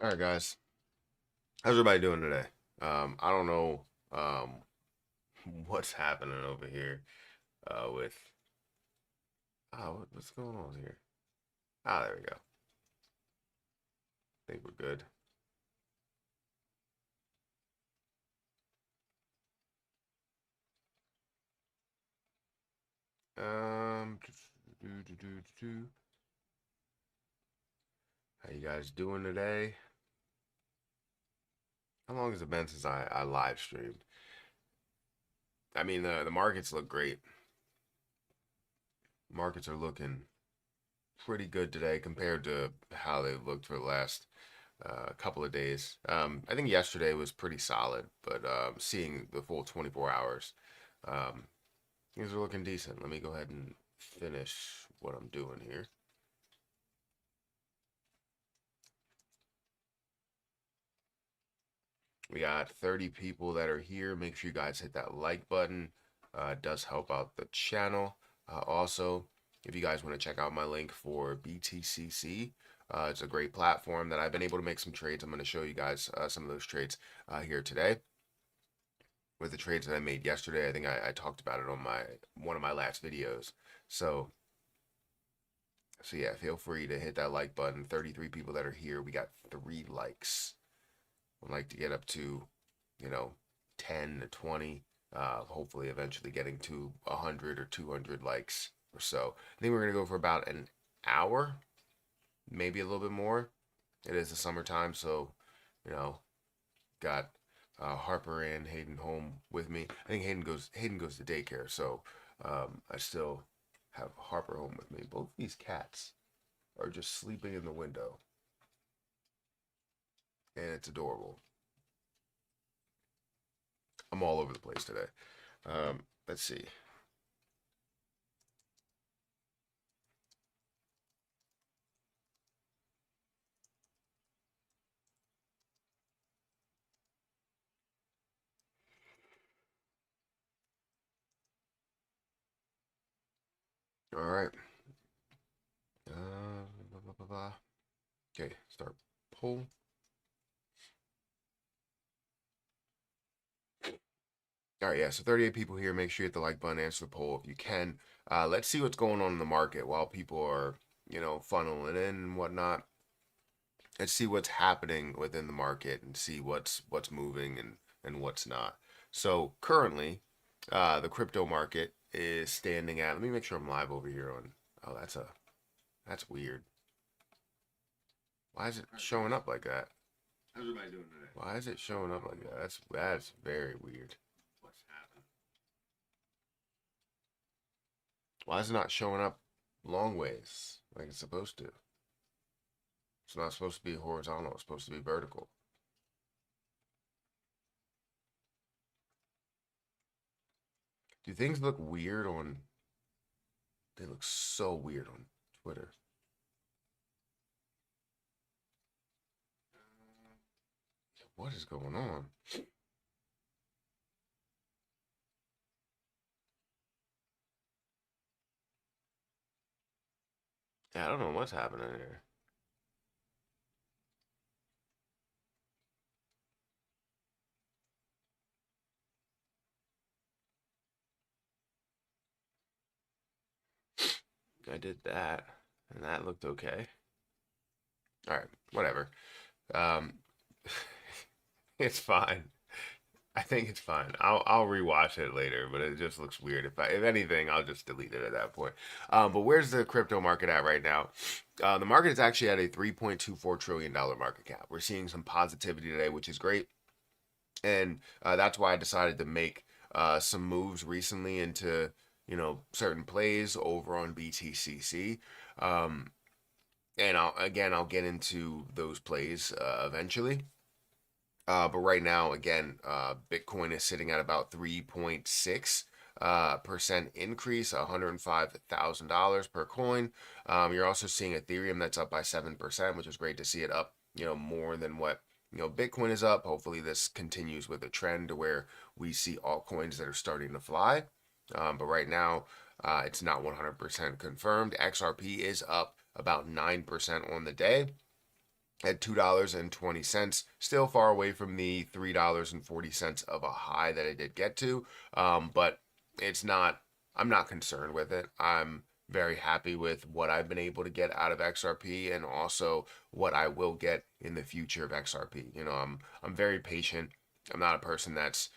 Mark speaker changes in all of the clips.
Speaker 1: All right, guys. How's everybody doing today? I don't know what's happening over here with what's going on here? There we go. I think we're good. Um, how you guys doing today? How long has it been since I live streamed? I mean, the markets look great. Markets are looking pretty good today compared to how they looked for the last couple of days. I think yesterday was pretty solid, but seeing the full 24 hours, um, things are looking decent. Let me go ahead and finish what I'm doing here. We got 30 people that are here. Make sure you guys hit that like button. It does help out the channel. Also, if you guys want to check out my link for BTCC, it's a great platform that I've been able to make some trades. I'm going to show you guys some of those trades here today. With the trades that I made yesterday, I think I talked about it on one of my last videos. So yeah, feel free to hit that like button. 33 people that are here. We got 3 likes. I'd like to get up to, 10 to 20. Hopefully, eventually getting to 100 or 200 likes or so. I think we're gonna go for about an hour, maybe a little bit more. It is the summertime, so got Harper and Hayden home with me. I think Hayden goes to daycare, so I still have Harper home with me. Both these cats are just sleeping in the window, and it's adorable. I'm all over the place today. Let's see. All right. Blah, blah, blah, blah. Okay, start poll. All right, yeah, so 38 people here. Make sure you hit the like button, answer the poll if you can. Let's see what's going on in the market while people are, funneling in and whatnot. Let's see what's happening within the market and see what's moving and what's not. So currently, the crypto market is standing at. Let me make sure I'm live over here on. Oh, that's weird. Why is it showing up like that?
Speaker 2: How's everybody doing today?
Speaker 1: Why is it showing up like that? That's very weird.
Speaker 2: What's happened?
Speaker 1: Why is it not showing up long ways like it's supposed to? It's not supposed to be horizontal. It's supposed to be vertical. Do things look weird on? They look so weird on Twitter. What is going on? Yeah, I don't know what's happening here. I did that, and that looked okay. All right, whatever. Um, it's fine. I think it's fine. I'll rewatch it later, but it just looks weird. If anything, I'll just delete it at that point. But where's the crypto market at right now? The market is actually at a $3.24 trillion market cap. We're seeing some positivity today, which is great, and that's why I decided to make some moves recently into certain plays over on BTCC. And I'll get into those plays eventually. But right now, again, Bitcoin is sitting at about 3.6 percent increase, $105,000 per coin. You're also seeing Ethereum that's up by 7%, which is great to see it up, more than what Bitcoin is up. Hopefully, this continues with a trend to where we see altcoins that are starting to fly. But right now, it's not 100% confirmed. XRP is up about 9% on the day. at $2.20, still far away from the $3.40 of a high that it did get to. But it's not, I'm not concerned with it. I'm very happy with what I've been able to get out of XRP and also what I will get in the future of XRP. I'm very patient. I'm not a person that's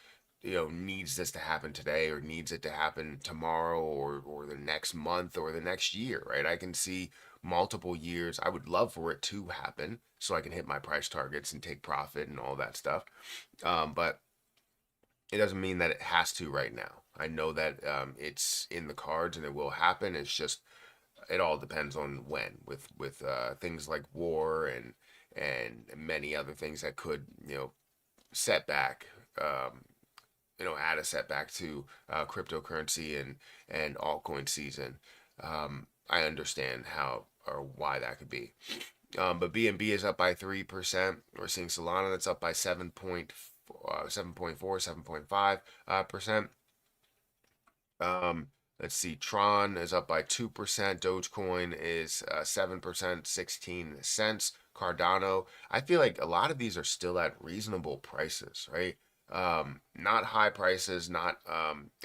Speaker 1: needs this to happen today or needs it to happen tomorrow or the next month or the next year, right? I can see multiple years. I would love for it to happen so I can hit my price targets and take profit and all that stuff. But it doesn't mean that it has to right now. I know that it's in the cards and it will happen. It's just it all depends on when with things like war and many other things that could set back add a setback to cryptocurrency and altcoin season. I understand how or why that could be. But BNB is up by 3%. We're seeing Solana that's up by 7.4, 7.5%. Let's see, Tron is up by 2%. Dogecoin is 7%, 16 cents. Cardano, I feel like a lot of these are still at reasonable prices, right? Not high prices, not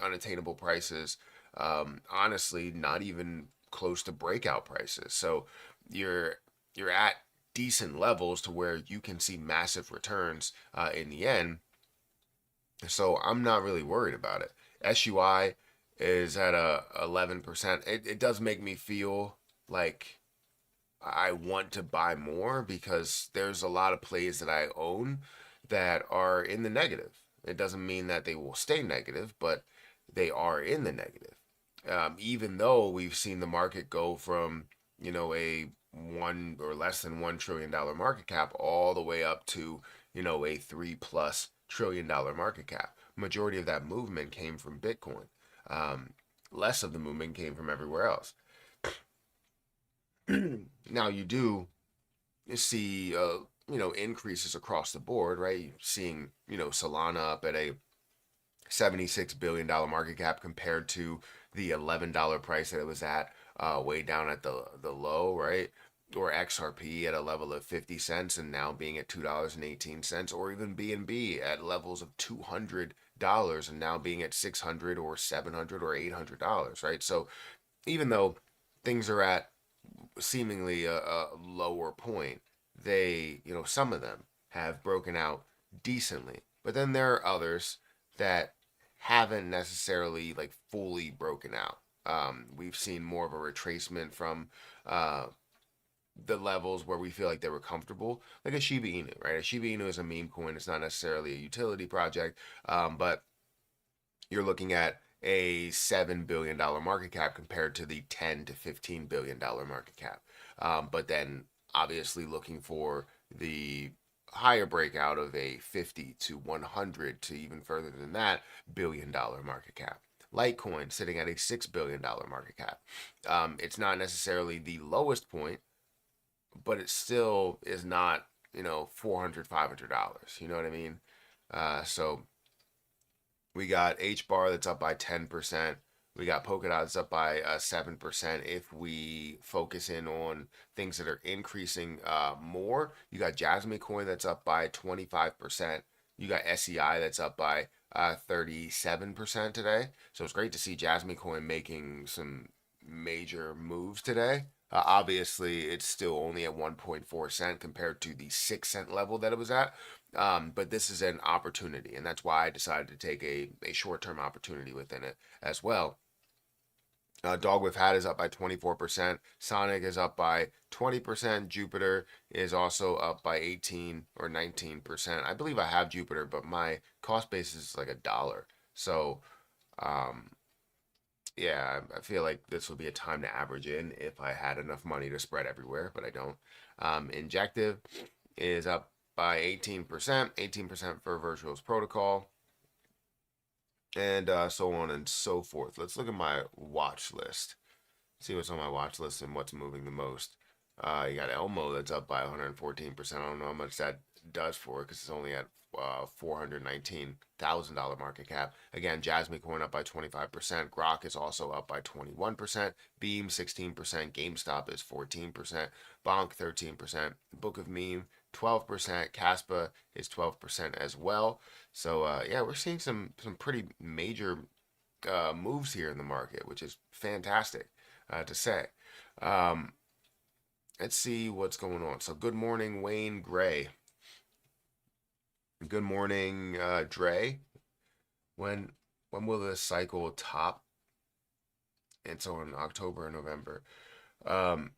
Speaker 1: unattainable prices. Honestly, not even close to breakout prices. So you're at decent levels to where you can see massive returns in the end. So I'm not really worried about it. SUI is at 11%. It does make me feel like I want to buy more because there's a lot of plays that I own that are in the negative. It doesn't mean that they will stay negative, but they are in the negative. Even though we've seen the market go from, a one or less than $1 trillion market cap all the way up to, a $3+ trillion market cap. Majority of that movement came from Bitcoin. Less of the movement came from everywhere else. Now you do see increases across the board, right? You're seeing Solana up at a $76 billion market cap compared to the $11 price that it was at way down at the low, right? Or XRP at a level of 50 cents and now being at $2.18, or even BNB at levels of $200 and now being at $600 or $700 or $800, right? So even though things are at seemingly a lower point, they, some of them have broken out decently. But then there are others that haven't necessarily like fully broken out. We've seen more of a retracement from the levels where we feel like they were comfortable, like a Shiba Inu, right? A Shiba Inu is a meme coin. It's not necessarily a utility project, but you're looking at a $7 billion market cap compared to the $10 to $15 billion market cap. But then obviously looking for the higher breakout of a 50 to 100 to even further than that $1 billion market cap. Litecoin sitting at a $6 billion market cap. It's not necessarily the lowest point, but it still is not, $400, $500. You know what I mean? So we got HBAR that's up by 10%. We got Polkadot that's up by 7%. If we focus in on things that are increasing more, you got Jasmcoin that's up by 25%. You got SEI that's up by 37% today. So it's great to see Jasmcoin making some major moves today. Obviously, it's still only at 1.4 cent compared to the 6 cent level that it was at. But this is an opportunity, and that's why I decided to take a short-term opportunity within it as well. Dog with Hat is up by 24%. Sonic is up by 20%. Jupiter is also up by 18 or 19%. I believe I have Jupiter, but my cost base is like $1. So, yeah, I feel like this would be a time to average in if I had enough money to spread everywhere, but I don't. Injective is up by 18%, 18% for Virtual's Protocol, and so on and so forth. Let's look at my watch list, see what's on my watch list and what's moving the most. You got Elmo that's up by 114%. I don't know how much that does for it because it's only at $419,000 market cap. Again, Jasmcoin up by 25%. Grok is also up by 21%. Beam 16%. GameStop is 14%. Bonk 13%. Book of Meme 12%. Caspa is 12% as well. So yeah, we're seeing some pretty major moves here in the market, which is fantastic to say. Um, let's see what's going on. So good morning, Wayne Gray. Good morning, Dre. When when will this cycle top? And so in October and November. Um,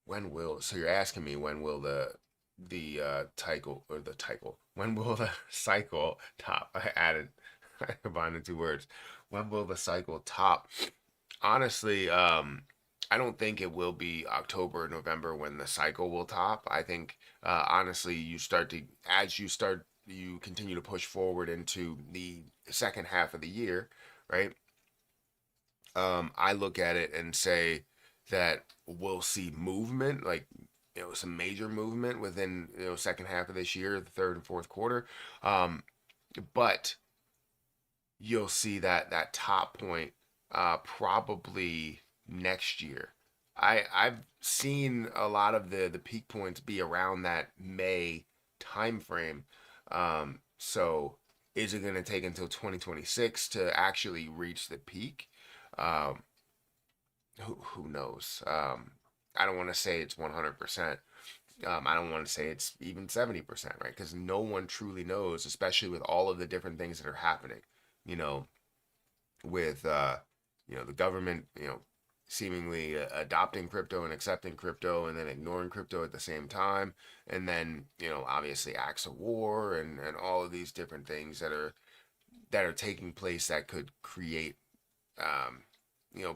Speaker 1: when will so you're asking me when will the cycle or the cycle when will the cycle top? I combined the two words. When will the cycle top? Honestly, I don't think it will be October or November when the cycle will top. I think honestly you continue to push forward into the second half of the year, right? I look at it and say that we'll see movement, like some major movement within second half of this year, the third and fourth quarter. Um, but you'll see that top point probably next year. I've seen a lot of the peak points be around that May time frame. So is it going to take until 2026 to actually reach the peak? Um, who knows? I don't want to say it's 100%. I don't want to say it's even 70%, right? Because no one truly knows, especially with all of the different things that are happening. You know, with the government, seemingly adopting crypto and accepting crypto, and then ignoring crypto at the same time, and then obviously acts of war and all of these different things that are taking place that could create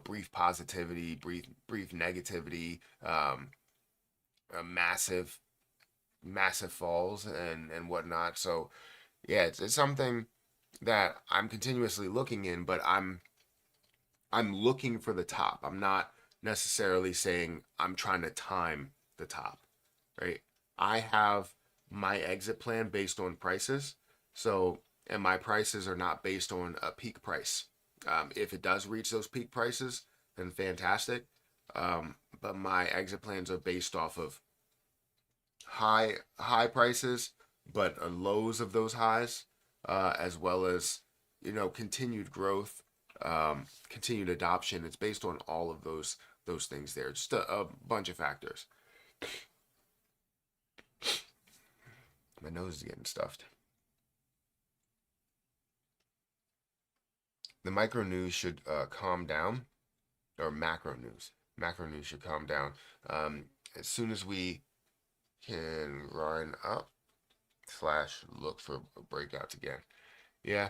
Speaker 1: brief positivity, brief negativity, massive falls and whatnot. So yeah, it's something that I'm continuously looking in, but I'm looking for the top. I'm not necessarily saying I'm trying to time the top, right? I have my exit plan based on prices. So, and my prices are not based on a peak price. If it does reach those peak prices, then fantastic. But my exit plans are based off of high prices, but lows of those highs, as well as continued growth, continued adoption. It's based on all of those things there. Just a bunch of factors. My nose is getting stuffed. The micro news should calm down, or macro news. Macro news should calm down. As soon as we can run up / look for breakouts again. Yeah.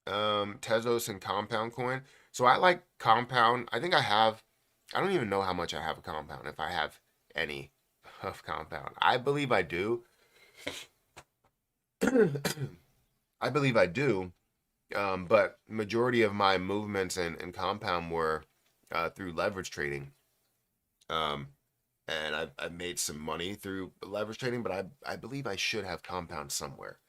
Speaker 1: Tezos and Compound Coin. So I like Compound. I think I don't even know how much I have of Compound, if I have any of Compound. I believe I do. I believe I do. But majority of my movements in Compound were through leverage trading. And I've made some money through leverage trading, but I believe I should have Compound somewhere.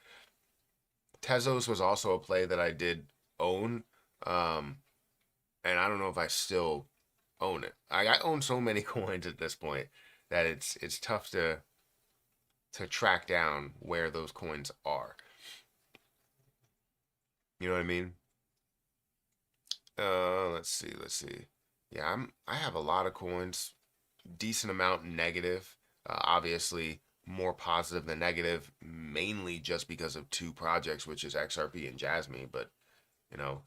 Speaker 1: Tezos was also a play that I did own, and I don't know if I still own it. I own so many coins at this point that it's tough to track down where those coins are. You know what I mean? Let's see. Yeah, I have a lot of coins, decent amount negative. Obviously, more positive than negative, mainly just because of two projects, which is XRP and Jasmine. But you know,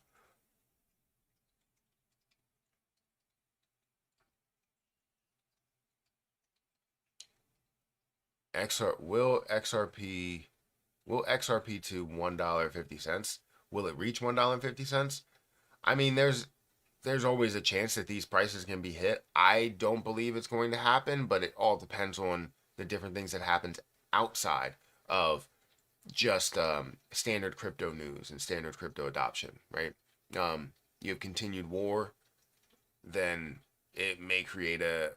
Speaker 1: will XRP to $1.50? Will it reach $1.50? I mean, there's always a chance that these prices can be hit. I don't believe it's going to happen, but it all depends on the different things that happens outside of just standard crypto news and standard crypto adoption, right? You have continued war, then it may create a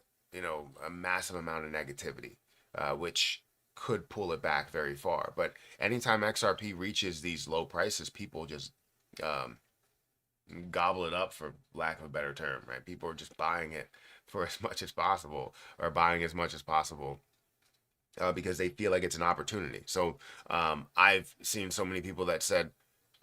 Speaker 1: massive amount of negativity, which could pull it back very far. But anytime XRP reaches these low prices, people just um, gobble it up, for lack of a better term, right? People are just buying it for as much as possible, or buying as much as possible, because they feel like it's an opportunity. So I've seen so many people that said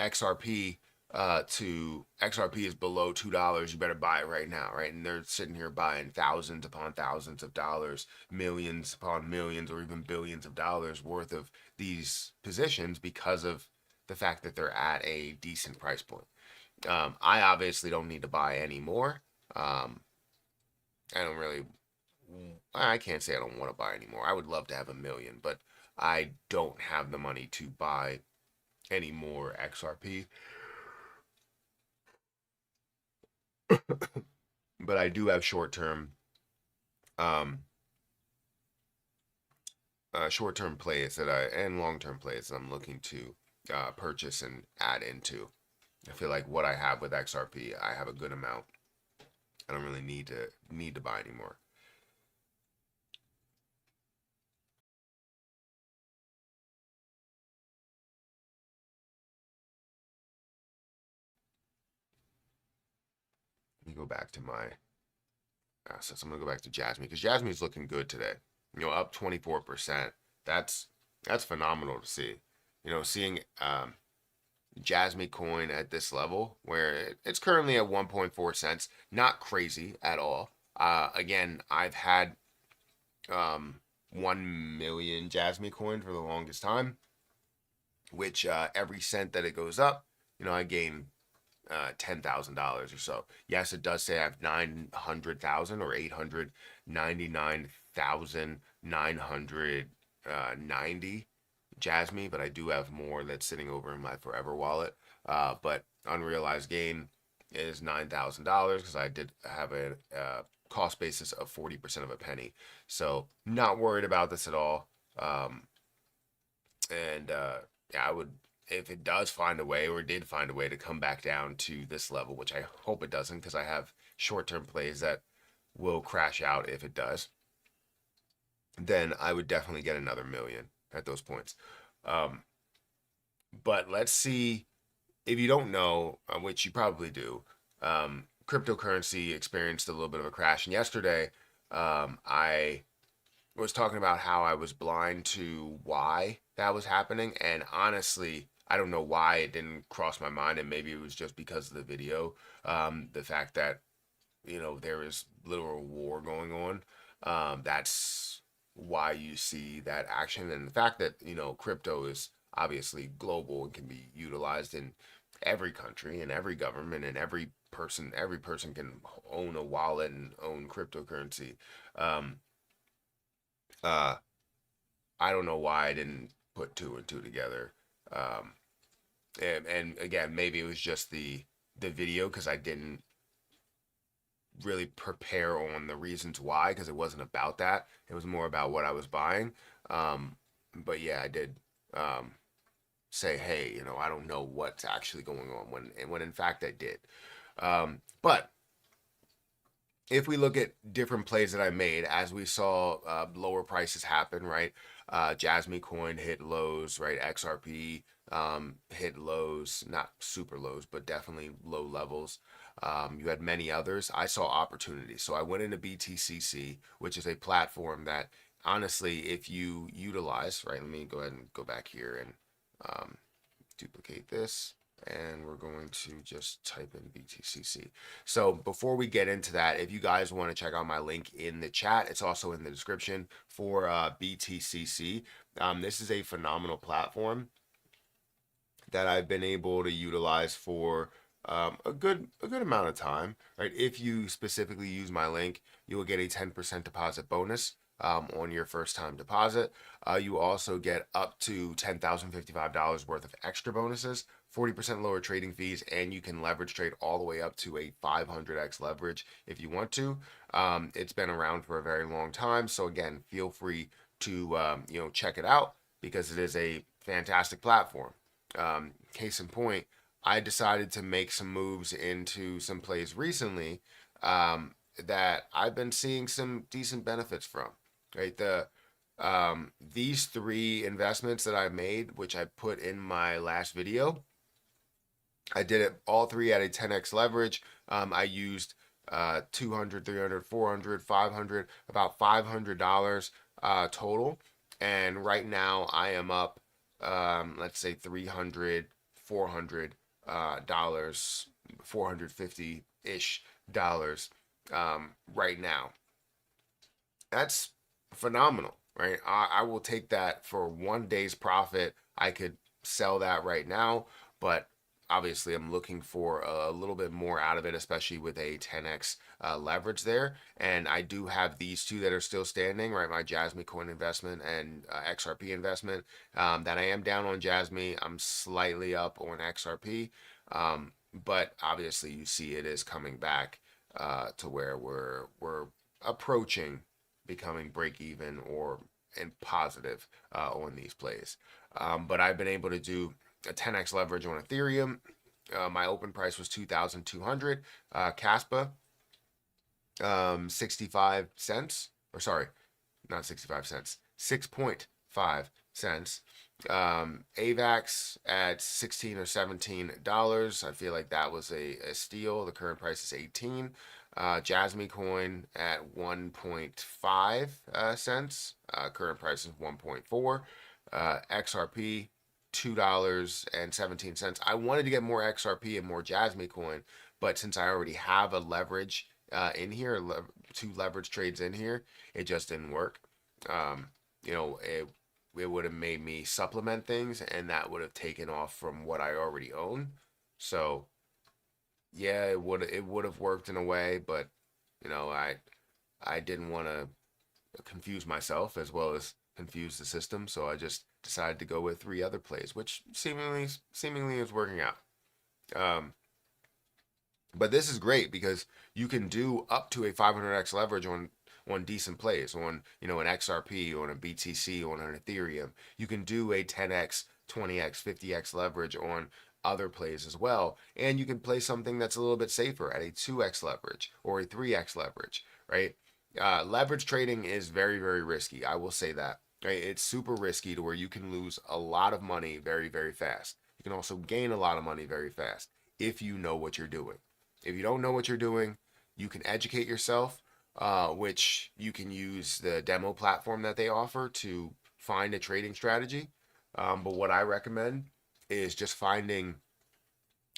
Speaker 1: XRP to XRP is below $2. You better buy it right now, right? And they're sitting here buying thousands upon thousands of dollars, millions upon millions, or even billions of dollars worth of these positions because of the fact that they're at a decent price point. I obviously don't need to buy any more. I don't really, I can't say I don't want to buy anymore. I would love to have 1 million, but I don't have the money to buy any more XRP. But I do have um, short-term plays and long-term plays that I'm looking to purchase and add into. I feel like what I have with XRP, I have a good amount. I don't really need to buy anymore. Let me go back to my assets. I'm gonna go back to Jasmine, because Jasmine's looking good today. Up 24%. That's phenomenal to see. Seeing Jasmcoin at this level, where it's currently at 1.4 cents, not crazy at all. Again, I've had 1 million Jasmcoin for the longest time, which every cent that it goes up, I gain $10,000 or so. Yes, it does say I have 900,000 or 899,990 Jasmine, but I do have more that's sitting over in my Forever wallet. But unrealized gain is $9,000, because I did have a cost basis of 40% of a penny. So not worried about this at all. And yeah, I would, if it does find a way, or did find a way to come back down to this level, which I hope it doesn't, because I have short-term plays that will crash out if it does, then I would definitely get another million at those points. But let's see, if you don't know, which you probably do, cryptocurrency experienced a little bit of a crash. And yesterday, I was talking about how I was blind to why that was happening. And honestly, I don't know why it didn't cross my mind. And maybe it was just because of the video. The fact that, there is literal war going on. That's why you see that action. And the fact that, crypto is obviously global and can be utilized in every country and every government, and every person can own a wallet and own cryptocurrency. Um, uh, I don't know why I didn't put two and two together. Um, and again, maybe it was just the video, because I didn't really prepare on the reasons why, because it wasn't about that. It was more about what I was buying. But yeah, I did say, hey, I don't know what's actually going on, when in fact I did. But if we look at different plays that I made, as we saw lower prices happen, right? Jasmcoin hit lows, right? XRP hit lows, not super lows, but definitely low levels. You had many others. I saw opportunities. So I went into BTCC, which is a platform that, honestly, if you utilize, right? Let me go ahead and go back here and duplicate this. And we're going to just type in BTCC. So before we get into that, if you guys want to check out my link in the chat, it's also in the description for BTCC. This is a phenomenal platform that I've been able to utilize for a good amount of time, right? If you specifically use my link, you will get a 10% deposit bonus on your first time deposit. You also get up to $10,055 worth of extra bonuses, 40% lower trading fees, and you can leverage trade all the way up to a 500x leverage if you want to. It's been around for a very long time, so again, feel free to check it out, because it is a fantastic platform. Case in point, I decided to make some moves into some plays recently that I've been seeing some decent benefits from. Right, these three investments that I made, which I put in my last video, I did it all three at a 10x leverage. I used 200, 300, 400, 500, about $500 total. And right now I am up, let's say 300, 400 dollars, 450 ish dollars right now. That's phenomenal, right? I will take that for 1 day's profit. I could sell that right now, but obviously I'm looking for a little bit more out of it, especially with a 10x leverage there. And I do have these two that are still standing, right? My Jasmcoin investment and XRP investment. That I am down on Jasmy. I'm slightly up on XRP, but obviously you see it is coming back to where we're approaching becoming break even or in positive on these plays. But I've been able to do a 10x leverage on Ethereum. My open price was 2,200. Caspa, 65 cents, or sorry, not 65 cents, 6.5 cents. AVAX at 16 or $17. I feel like that was a steal. The current price is 18. Jasmcoin at 1.5 cents. Current price is 1.4. XRP $2.17. I wanted to get more XRP and more Jasmcoin, but since I already have a leverage in here, two leverage trades in here, it just didn't work. It would have made me supplement things, and that would have taken off from what I already own. So yeah, it would have worked in a way, but I didn't want to confuse myself as well as confuse the system, so I just decided to go with three other plays, which seemingly is working out. But this is great because you can do up to a 500x leverage on decent plays, on an XRP, on a BTC, on an Ethereum. You can do a 10x, 20x, 50x leverage on other plays as well, and you can play something that's a little bit safer at a 2x leverage or a 3x leverage, right? Leverage trading is very, very risky. I will say that. Right? It's super risky to where you can lose a lot of money very, very fast. You can also gain a lot of money very fast if you know what you're doing. If you don't know what you're doing, you can educate yourself, which you can use the demo platform that they offer to find a trading strategy. But what I recommend is just finding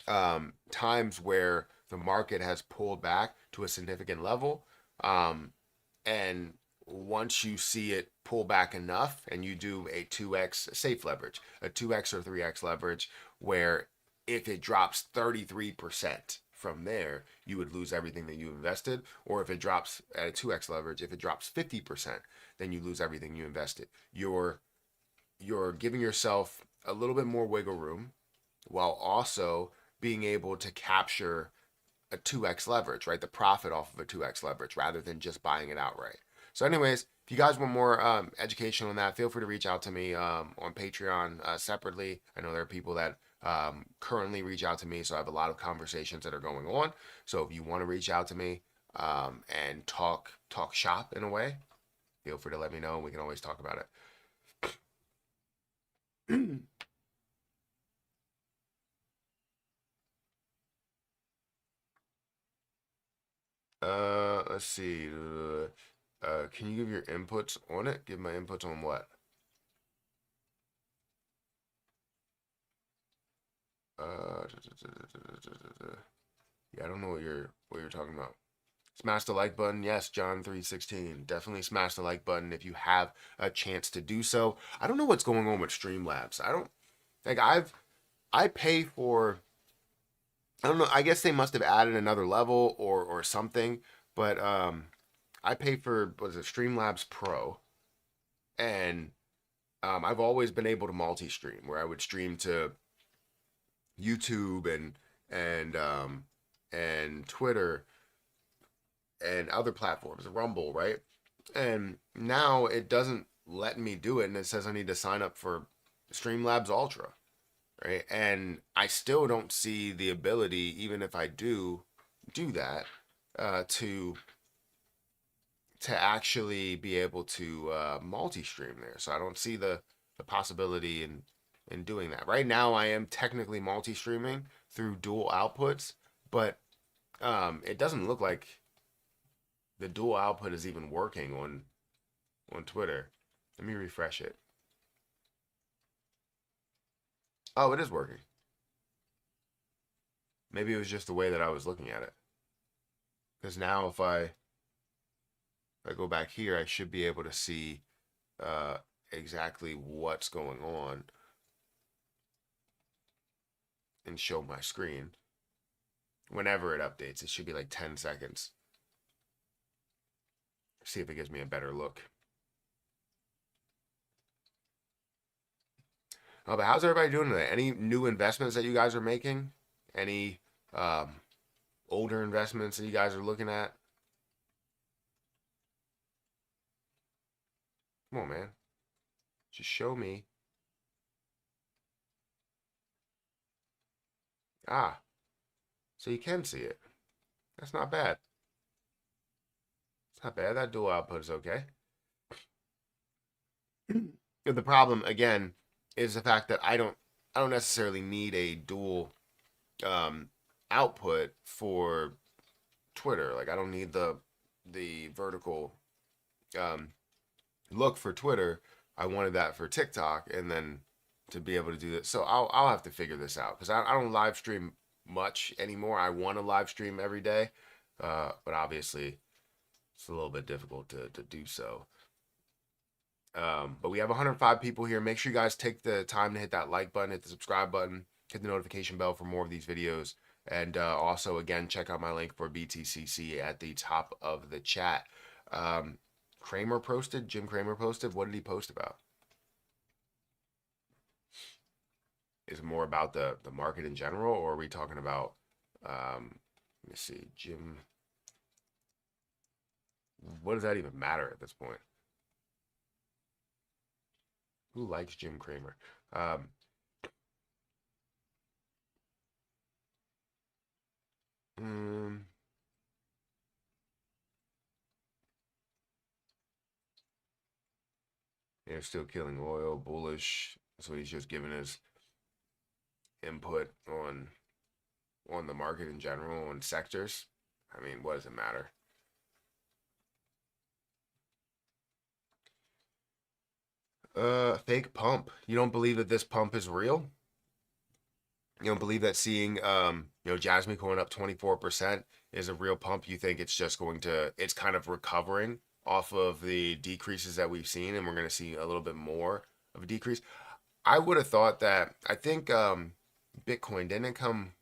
Speaker 1: times where the market has pulled back to a significant level. And once you see it pull back enough and you do a 2x safe leverage, a 2x or 3x leverage, where if it drops 33% from there, you would lose everything that you invested. Or if it drops at a 2x leverage, if it drops 50%, then you lose everything you invested. You're giving yourself a little bit more wiggle room while also being able to capture a 2x leverage, right? The profit off of a 2x leverage rather than just buying it outright. So, anyways, if you guys want more education on that, feel free to reach out to me on Patreon separately. I know there are people that currently reach out to me, so I have a lot of conversations that are going on. So, if you want to reach out to me and talk shop in a way, feel free to let me know. We can always talk about it. Let's see. Can you give your inputs on it? Give my inputs on what? Yeah, I don't know what you're talking about. Smash the like button. Yes, John 316. Definitely smash the like button if you have a chance to do so. I don't know what's going on with Streamlabs. I don't like I pay for I don't know. I guess they must have added another level or something, but I pay for what is it Streamlabs Pro, and I've always been able to multi-stream where I would stream to YouTube and Twitter and other platforms, Rumble, right? And now it doesn't let me do it, and it says I need to sign up for Streamlabs Ultra, right? And I still don't see the ability, even if I do that, to actually be able to multi-stream there. So I don't see the possibility in doing that. Right now, I am technically multi-streaming through dual outputs, but it doesn't look like the dual output is even working on Twitter. Let me refresh it. Oh, it is working. Maybe it was just the way that I was looking at it. Because now if I go back here, I should be able to see exactly what's going on and show my screen. Whenever it updates, it should be like 10 seconds. See if it gives me a better look. Oh, but how's everybody doing today? Any new investments that you guys are making? Any older investments that you guys are looking at? Come on, man. Just show me. Ah, so you can see it. That's not bad. It's not bad. That dual output is okay. The problem again is the fact that I don't necessarily need a dual um, output for Twitter. Like I don't need the vertical um, look for Twitter. I wanted that for TikTok, and then to be able to do that. So I'll have to figure this out because I don't live stream much anymore. I want to live stream every day, but obviously it's a little bit difficult to do so. But we have 105 people here. Make sure you guys take the time to hit that like button, hit the subscribe button, hit the notification bell for more of these videos. And also, again, check out my link for BTCC at the top of the chat. Kramer posted, Jim Kramer posted. What did he post about? Is it more about the market in general, or are we talking about, let me see, Jim? What does that even matter at this point? Who likes Jim Kramer? Um, mm, they're still killing oil, bullish. So he's just giving his input on the market in general and sectors. I mean, what does it matter? Fake pump. You don't believe that this pump is real? You don't believe that seeing Jasmcoin up 24% is a real pump? You think it's just it's kind of recovering off of the decreases that we've seen, and we're going to see a little bit more of a decrease? I would have thought that. I think Bitcoin didn't come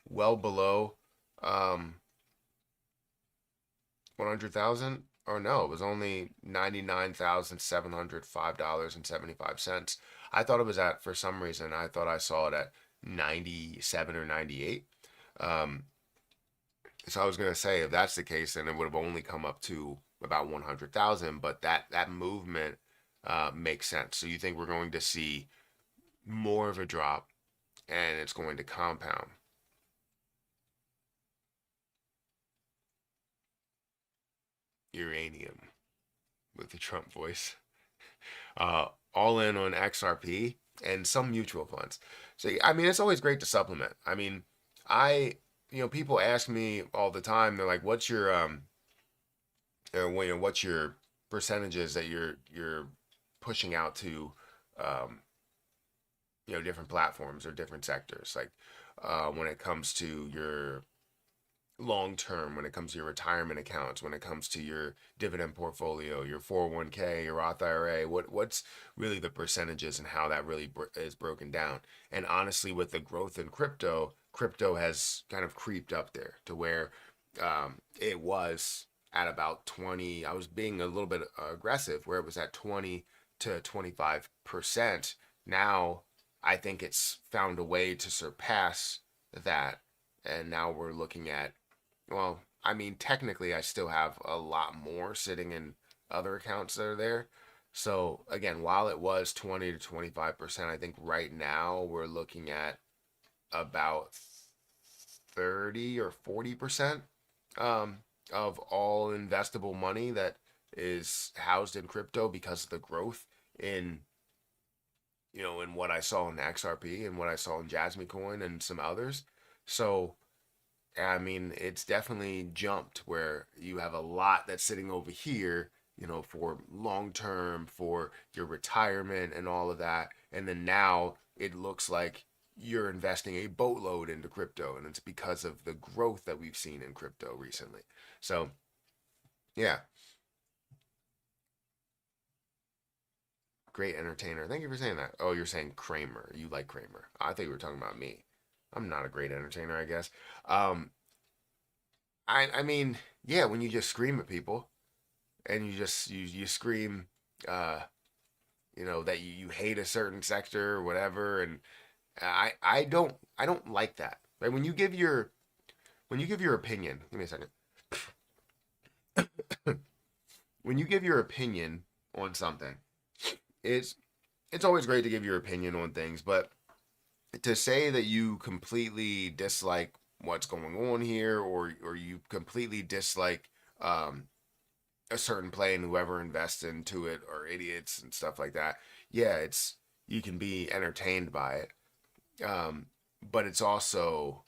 Speaker 1: well below 100,000, or no, it was only $99,705.75. I thought it was at, for some reason, I thought I saw it at 97 or 98. Um, so I was gonna say, if that's the case, then it would have only come up to about 100,000. But that movement makes sense. So you think we're going to see more of a drop, and it's going to compound? Uranium with the Trump voice. All in on XRP and some mutual funds. So I mean, it's always great to supplement. I mean, people ask me all the time. They're like, "What's your what's your percentages that you're pushing out to, um, different platforms or different sectors? Like, when it comes to your long term, when it comes to your retirement accounts, when it comes to your dividend portfolio, your 401k, your Roth IRA, what's really the percentages and how that really is broken down?" And honestly, with the growth in crypto has kind of creeped up there to where it was at about 20. I was being a little bit aggressive where it was at 20 to 25%. Now I think it's found a way to surpass that, and now we're looking at, well, I mean, technically, I still have a lot more sitting in other accounts that are there. So again, while it was 20 to 25%, I think right now we're looking at about 30 or 40% of all investable money that is housed in crypto because of the growth in in what I saw in the XRP and what I saw in Jasmcoin and some others. So, I mean, it's definitely jumped where you have a lot that's sitting over here, for long term, for your retirement and all of that. And then now it looks like you're investing a boatload into crypto, and it's because of the growth that we've seen in crypto recently. So, yeah, great entertainer. Thank you for saying that. Oh, you're saying Kramer. You like Kramer. I think you were talking about me. I'm not a great entertainer, I guess. Um, I mean, yeah, when you just scream at people and you scream, uh, that you hate a certain sector or whatever, and I don't like that. Right? When you give your opinion, give me a second. When you give your opinion on something, it's it's always great to give your opinion on things, but to say that you completely dislike what's going on here, or you completely dislike um, a certain play and whoever invests into it are idiots and stuff like that. Yeah, it's you can be entertained by it, but it's also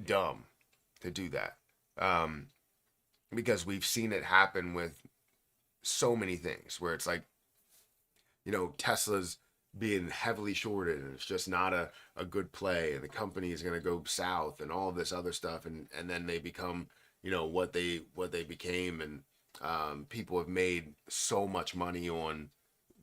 Speaker 1: dumb to do that, um, because we've seen it happen with so many things where it's like Tesla's being heavily shorted and it's just not a good play and the company is going to go south and all of this other stuff, and then they become what they became, and people have made so much money on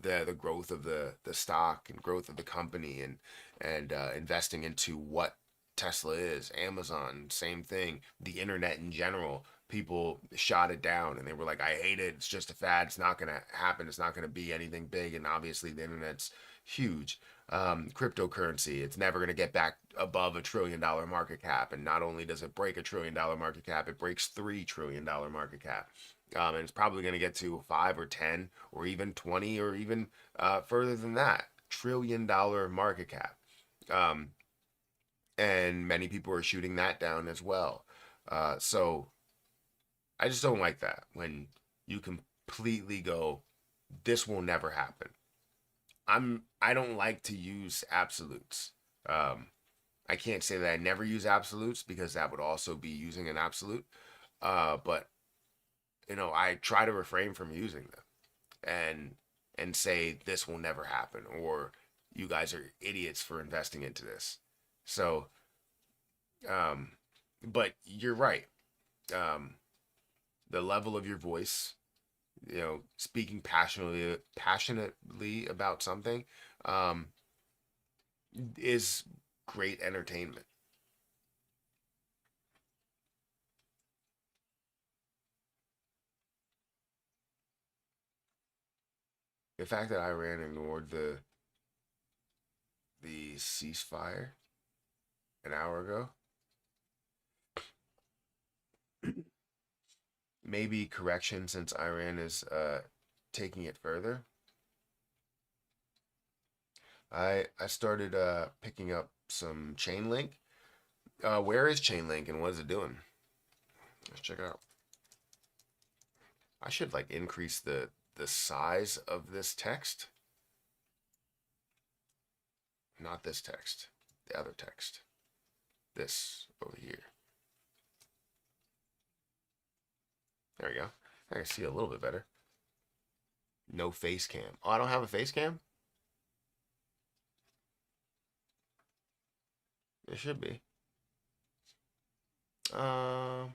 Speaker 1: the growth of the stock and growth of the company, and investing into what Tesla is. Amazon, same thing. The internet in general, people shot it down and they were like, I hate it, it's just a fad, it's not going to happen, it's not going to be anything big. And obviously the internet's huge. Cryptocurrency, it's never going to get back above $1 trillion market cap, and not only does it break $1 trillion market cap, it breaks $3 trillion market cap. And it's probably going to get to 5 or 10 or even 20 or even further than that $1 trillion market cap. um, and many people are shooting that down as well. So I just don't like that when you completely go, this will never happen. I don't like to use absolutes. Um, I can't say that I never use absolutes because that would also be using an absolute. But I try to refrain from using them and say this will never happen, or you guys are idiots for investing into this. So, um, but you're right. Um, the level of your voice, speaking passionately about something, um, is great entertainment. The fact that Iran ignored the ceasefire an hour ago, maybe correction since Iran is taking it further. I started picking up some Chainlink. Where is Chainlink and what is it doing? Let's check it out. I should like increase the size of this text. Not this text, the other text. This over here. There we go. I can see a little bit better. No face cam. Oh, I don't have a face cam? It should be. Um,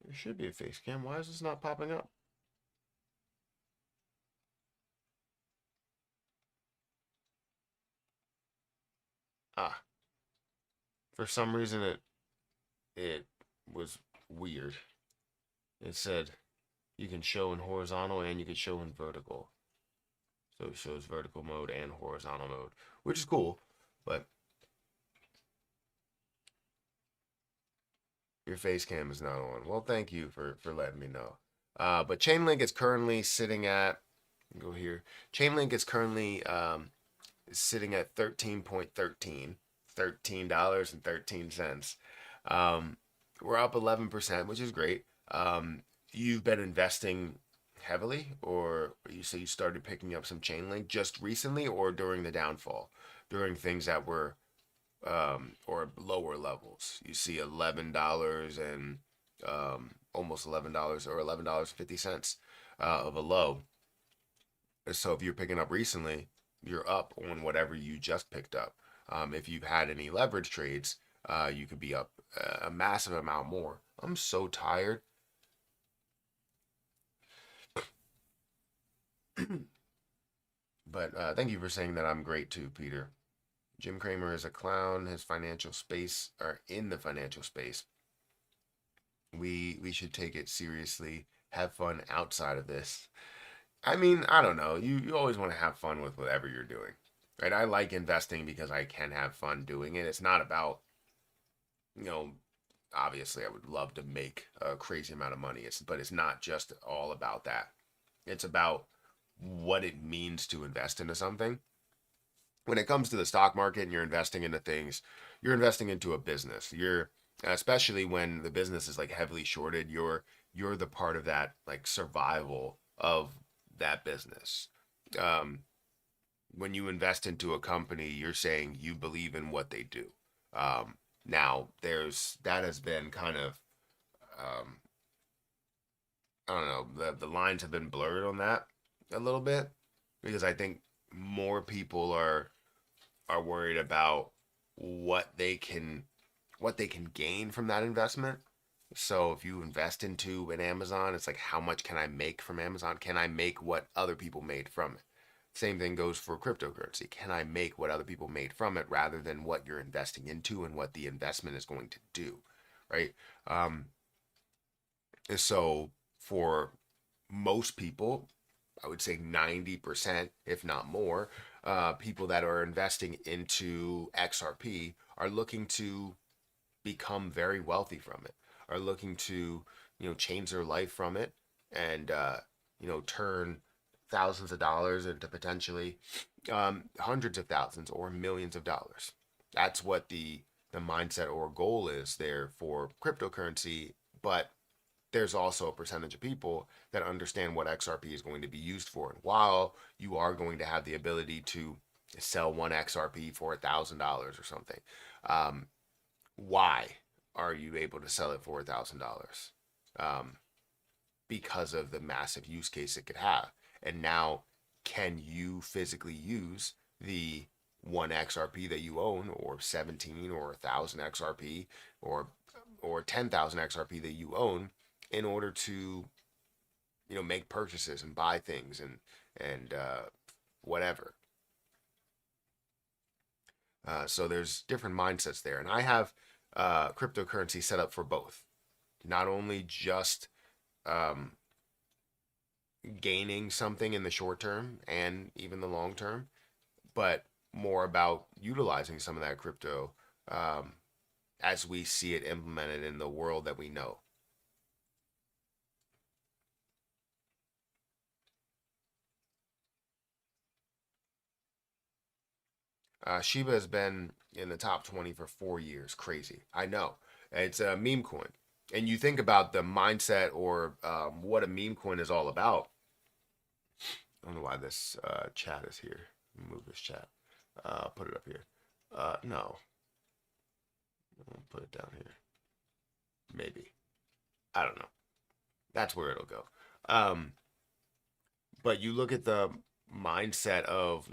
Speaker 1: there should be a face cam. Why is this not popping up? Ah, for some reason it was weird. It said you can show in horizontal and you can show in vertical. So it shows vertical mode and horizontal mode, which is cool, but your face cam is not on. Well, thank you for letting me know. But Chainlink is currently sitting at, go here. Chainlink is currently sitting at 13.13, $13.13. we're up 11%, which is great. You've been investing heavily, or you say you started picking up some Chainlink just recently, or during the downfall, during things that were or lower levels. You see $11 and almost $11 or $11.50 of a low. So if you're picking up recently, you're up on whatever you just picked up. If you've had any leverage trades, you could be up a massive amount more. I'm so tired. But thank you for saying that I'm great too, Peter. Jim Cramer is a clown. His financial space, or in the financial space, we should take it seriously. Have fun outside of this. I mean, I don't know. You always want to have fun with whatever you're doing, right? I like investing because I can have fun doing it. It's not about, you know, obviously I would love to make a crazy amount of money. But it's not just all about that. It's about what it means to invest into something. When it comes to the stock market and you're investing into things, you're investing into a business. You're especially when the business is like heavily shorted, you're the part of that like survival of that business. Um, when you invest into a company, you're saying you believe in what they do. Now, there's that has been kind of um, I don't know, the lines have been blurred on that a little bit because I think more people are worried about what they can what they can gain from that investment. So if you invest into an Amazon, it's like how much can I make from Amazon? Can I make what other people made from it? Same thing goes for cryptocurrency. Can I make what other people made from it rather than what you're investing into and what the investment is going to do, right? Um, so for most people, I would say 90%, if not more, people that are investing into XRP are looking to become very wealthy from it, are looking to, change their life from it and, turn thousands of dollars into potentially hundreds of thousands or millions of dollars. That's what the mindset or goal is there for cryptocurrency. But there's also a percentage of people that understand what XRP is going to be used for. And while you are going to have the ability to sell one XRP for $1,000 or something, um, why are you able to sell it for $1,000? Um, because of the massive use case it could have. And now, can you physically use the one XRP that you own, or 17 or 1,000 XRP, or 10,000 XRP that you own, in order to make purchases and buy things and whatever. So there's different mindsets there, and I have cryptocurrency set up for both, not only just um, gaining something in the short term and even the long term, but more about utilizing some of that crypto um, as we see it implemented in the world that we know. Shiba has been in the top 20 for 4 years. Crazy. I know. It's a meme coin. And you think about the mindset or what a meme coin is all about. I don't know why this chat is here. Move this chat. Put it up here. No. I'll put it down here. Maybe. I don't know. That's where it'll go. Um, but you look at the mindset of,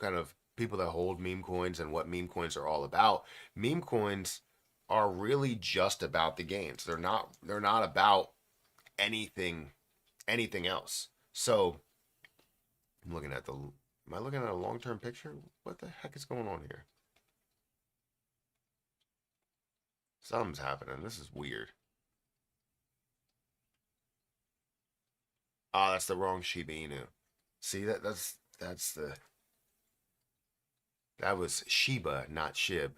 Speaker 1: kind of people that hold meme coins and what meme coins are all about. Meme coins are really just about the gains. They're not about anything anything else. So I'm looking at the am I looking at a long-term picture? What the heck is going on here? Something's happening. This is weird. Oh, that's the wrong Shiba Inu. See that's the that was Shiba, not Shib.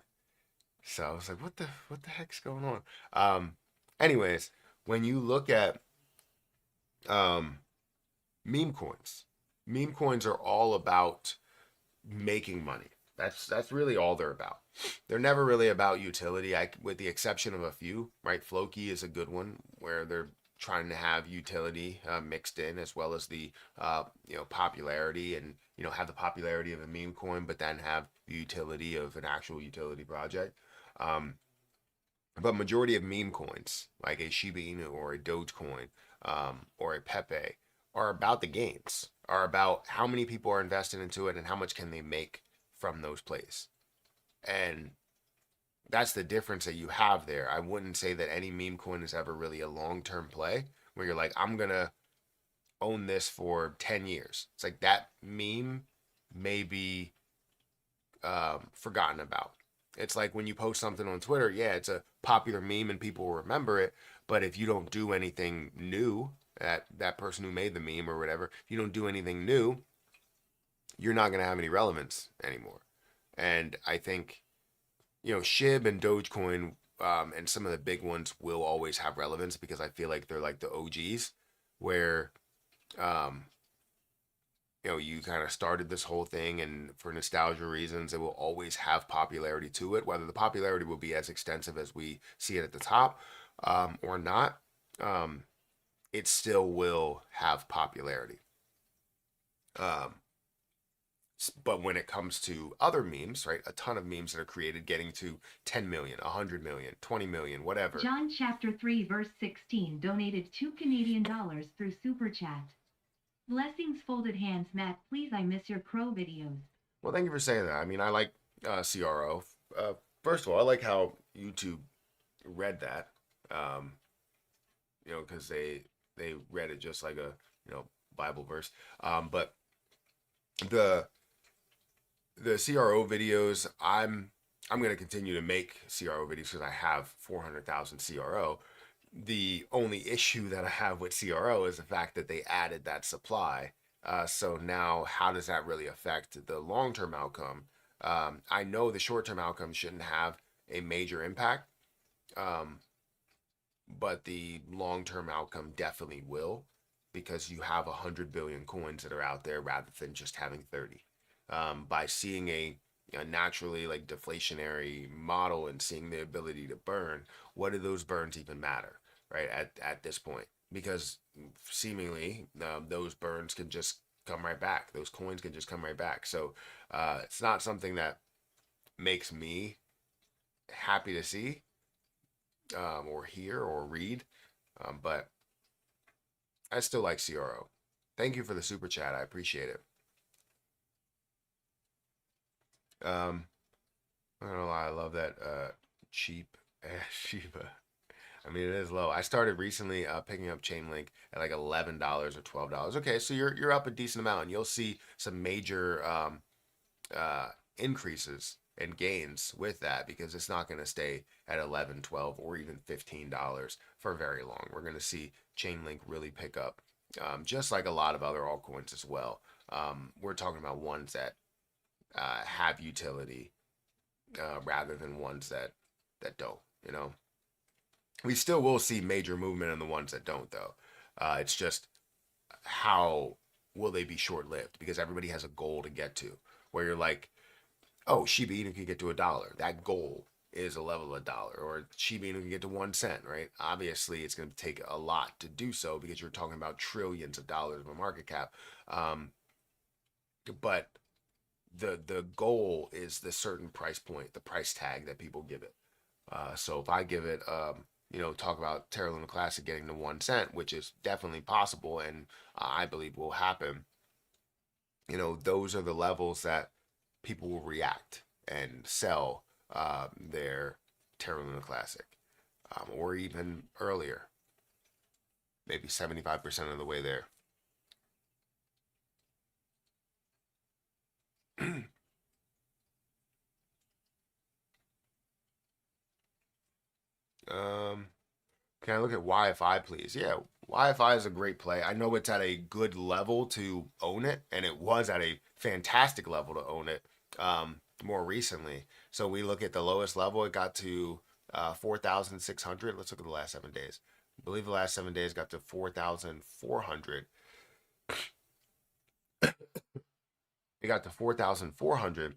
Speaker 1: So I was like, what the heck's going on? Um, anyways, when you look at um meme coins, meme coins are all about making money. That's really all they're about. They're never really about utility, with the exception of a few, right? Floki is a good one where they're trying to have utility mixed in as well as the popularity, and have the popularity of a meme coin, but then have the utility of an actual utility project. Um, but majority of meme coins, like a Shiba Inu or a Dogecoin or a Pepe, are about the gains, are about how many people are invested into it and how much can they make from those plays. And that's the difference that you have there. I wouldn't say that any meme coin is ever really a long-term play where you're like, I'm going to own this for 10 years. It's like that meme may be forgotten about. It's like when you post something on Twitter, yeah, it's a popular meme and people will remember it. But if you don't do anything new, that person who made the meme or whatever, if you don't do anything new, you're not going to have any relevance anymore. And I think, SHIB and Dogecoin and some of the big ones will always have relevance because I feel like they're like the OGs where, um, you kind of started this whole thing, and for nostalgia reasons, it will always have popularity to it. Whether the popularity will be as extensive as we see it at the top or not, it still will have popularity. Um, but when it comes to other memes, right, a ton of memes that are created getting to 10 million, 100 million, 20 million, whatever.
Speaker 3: John chapter 3 verse 16 donated $2 through Super Chat. Blessings folded hands, Matt, please I miss your crow videos.
Speaker 1: Well, thank you for saying that. I mean, I like CRO. First of all, I like how YouTube read that, because they read it just like a, Bible verse. But the CRO videos, I'm going to continue to make CRO videos because I have 400,000 CRO. The only issue that I have with CRO is the fact that they added that supply. So now, how does that really affect the long-term outcome? I know the short-term outcome shouldn't have a major impact, but the long-term outcome definitely will, because you have 100 billion coins that are out there rather than just having 30. By seeing a naturally like deflationary model and seeing the ability to burn, what do those burns even matter, right? At this point, because seemingly those burns can just come right back. Those coins can just come right back. So it's not something that makes me happy to see or hear or read, but I still like CRO. Thank you for the super chat. I appreciate it. I don't know why I love that cheap ass Shiba. I mean, it is low. I started recently picking up Chainlink at like $11 or $12. Okay, so you're up a decent amount, and you'll see some major increases and gains with that, because it's not going to stay at 11, 12, or even $15 for very long. We're going to see Chainlink really pick up, just like a lot of other altcoins as well. We're talking about ones that have utility rather than ones that don't. We still will see major movement in the ones that don't, though. It's just how will they be short-lived, because everybody has a goal to get to, where you're like, oh, Shiba Inu can get to $1. That goal is a level of $1, or Shiba Inu can get to 1 cent, right? Obviously, it's going to take a lot to do so, because you're talking about trillions of dollars of a market cap. But the goal is the certain price point, the price tag that people give it. So if I give it, talk about Terra Luna Classic getting to 1 cent, which is definitely possible, and I believe will happen. Those are the levels that people will react and sell their Terra Luna Classic, or even earlier, maybe 75% of the way there. Can I look at YFI, please? Yeah, YFI is a great play. I know it's at a good level to own it, and it was at a fantastic level to own it more recently. So we look at the lowest level, it got to 4,600. Let's look at the last 7 days. I believe the last 7 days got to 4,400. It got to 4,400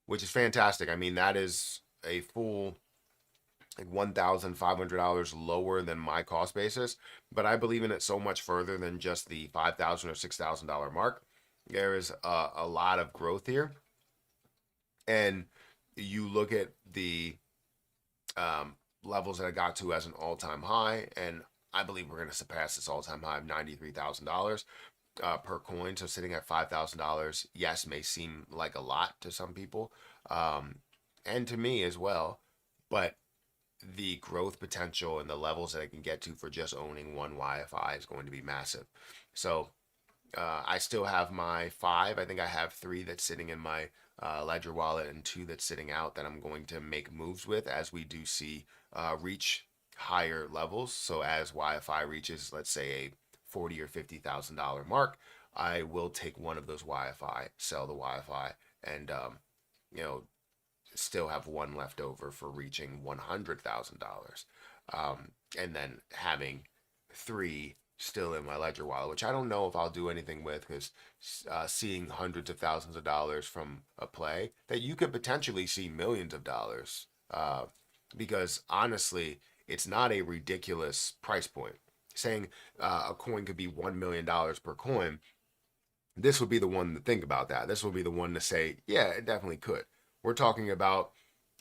Speaker 1: which is fantastic. I mean, that is a full like $1,500 lower than my cost basis, but I believe in it so much further than just the $5,000 or $6,000 mark. There is a lot of growth here, and you look at the levels that I got to as an all-time high, and I believe we're going to surpass this all-time high of $93,000 per coin. So sitting at $5,000, yes, may seem like a lot to some people, and to me as well, but the growth potential and the levels that I can get to for just owning one YFI is going to be massive. So I still have my 5. I think I have 3 that's sitting in my Ledger wallet and 2 that's sitting out that I'm going to make moves with as we do see reach higher levels. So as YFI reaches, let's say, a $40,000 or $50,000 mark, I will take one of those YFI, sell the YFI, and you know, still have one left over for reaching $100,000, and then having 3 still in my Ledger wallet, which I don't know if I'll do anything with, because seeing hundreds of thousands of dollars from a play that you could potentially see millions of dollars, because honestly, it's not a ridiculous price point. Saying a coin could be $1 million per coin, this would be the one to think about that. This will be the one to say, yeah, it definitely could. We're talking about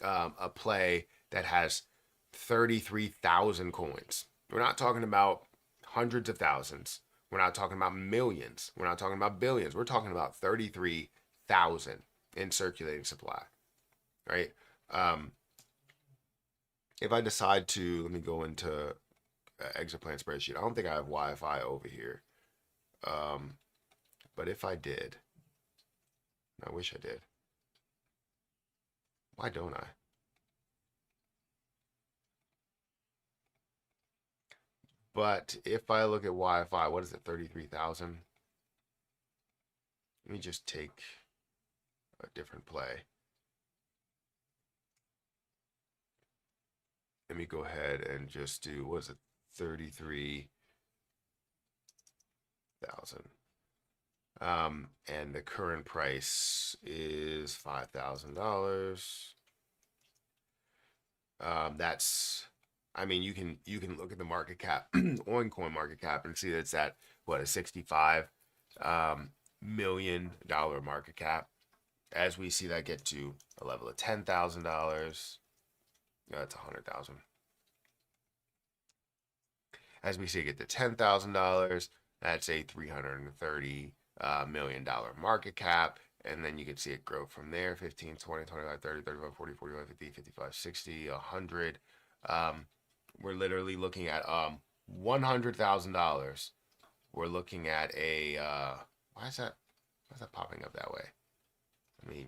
Speaker 1: a play that has 33,000 coins. We're not talking about hundreds of thousands. We're not talking about millions. We're not talking about billions. We're talking about 33,000 in circulating supply, right? If I decide to, let me go into exit plan spreadsheet. I don't think I have Wi-Fi over here. But if I did, I wish I did. Why don't I? But if I look at Wi-Fi, what is it, 33,000? Let me just take a different play. Let me go ahead and just do, what is it, 33,000. And the current price is $5,000. That's, I mean, you can look at the market cap on coin market cap and see that it's at what, a $65 million market cap. As we see that get to a level of $10,000, that's 100,000. As we see it get to $10,000, that's a $330 million market cap. And then you can see it grow from there, 15, 20, 25, 30, 35, 40, 45, 50, 55, 60, 100. We're literally looking at $100,000. We're looking at a, why is that popping up that way? Let me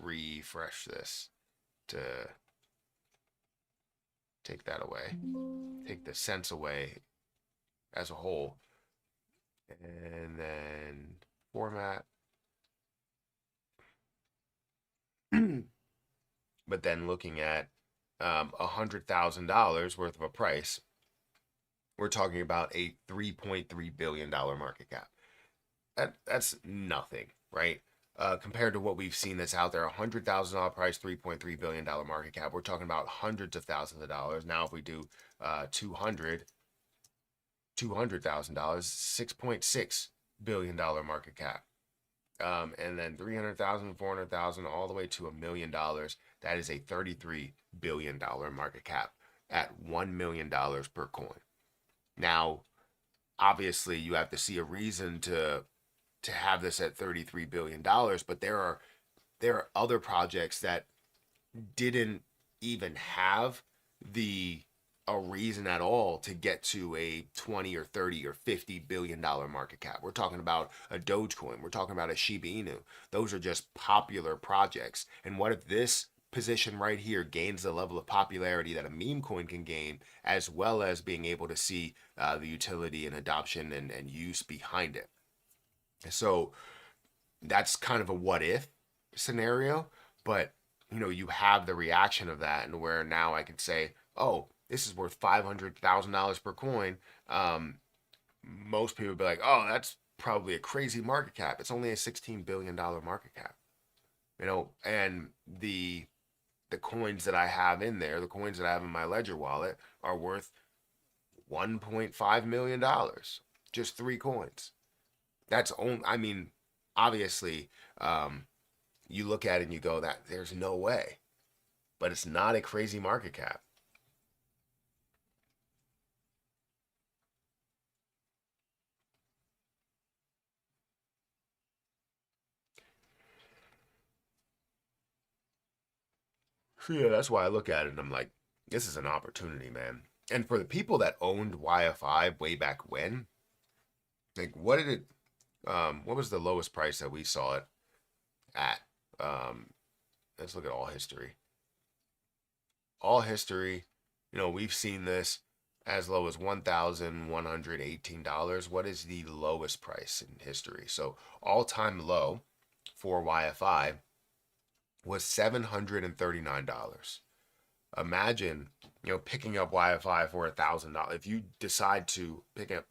Speaker 1: refresh this to take that away. Take the cents away as a whole. And then format. But then looking at $100,000 worth of a price, we're talking about a $3.3 billion market cap. That's nothing, right? Compared to what we've seen that's out there, $100,000 price, $3.3 billion market cap. We're talking about hundreds of thousands of dollars. Now, if we do $200,000, $6.6 billion market cap. And then 300,000, 400,000, all the way to $1 million. That is a $33 billion market cap at $1 million per coin. Now, obviously, you have to see a reason to have this at $33 billion, but there are other projects that didn't even have a reason at all to get to a 20 or 30 or 50 billion dollar market cap. We're talking about a Dogecoin. We're talking about a Shiba Inu. Those are just popular projects. And what if this position right here gains the level of popularity that a meme coin can gain, as well as being able to see the utility and adoption and use behind it? So that's kind of a what if scenario, but you have the reaction of that, and where now I can say, oh, this is worth $500,000 per coin. Most people would be like, oh, that's probably a crazy market cap. It's only a $16 billion market cap. and the coins that I have in there, the coins that I have in my Ledger wallet are worth $1.5 million. Just 3 coins. That's only, I mean, obviously, you look at it and you go, that there's no way. But it's not a crazy market cap. So yeah, that's why I look at it and I'm like, this is an opportunity, man. And for the people that owned YFI way back when, like what was the lowest price that we saw it at? Let's look at all history. All history, we've seen this as low as $1,118. What is the lowest price in history? So all-time low for YFI was $739. Imagine, picking up YFI for $1,000. If you decide to pick up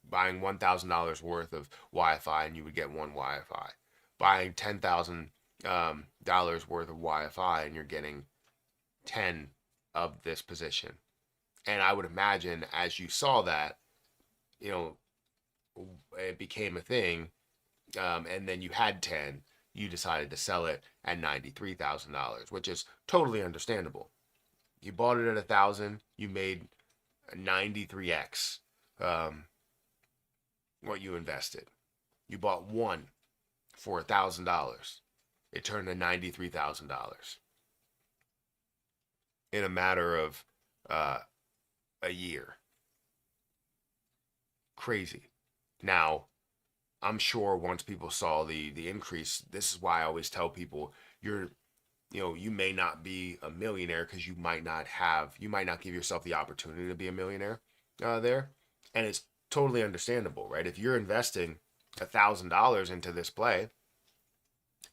Speaker 1: buying $1,000 worth of YFI and you would get one YFI, buying $10,000 worth of YFI and you're getting 10 of this position. And I would imagine as you saw that, it became a thing, and then you had 10, you decided to sell it at $93,000, which is totally understandable. You bought it at 1,000, you made 93x what you invested. You bought one for $1,000. It turned to $93,000 in a matter of a year. Crazy. Now, I'm sure once people saw the increase, this is why I always tell people you may not be a millionaire because you might not give yourself the opportunity to be a millionaire there. And it's totally understandable, right? If you're investing $1,000 into this play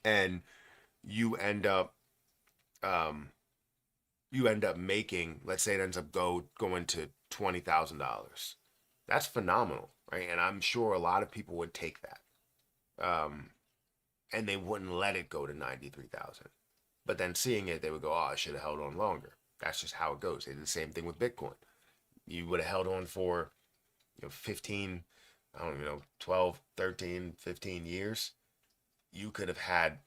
Speaker 1: and you end up making, let's say it ends up going to $20,000. That's phenomenal, right? And I'm sure a lot of people would take that. And they wouldn't let it go to 93,000. But then seeing it, they would go, "Oh, I should have held on longer." That's just how it goes. They did the same thing with Bitcoin. You would have held on for 15, I don't even know, 12, 13, 15 years. You could have had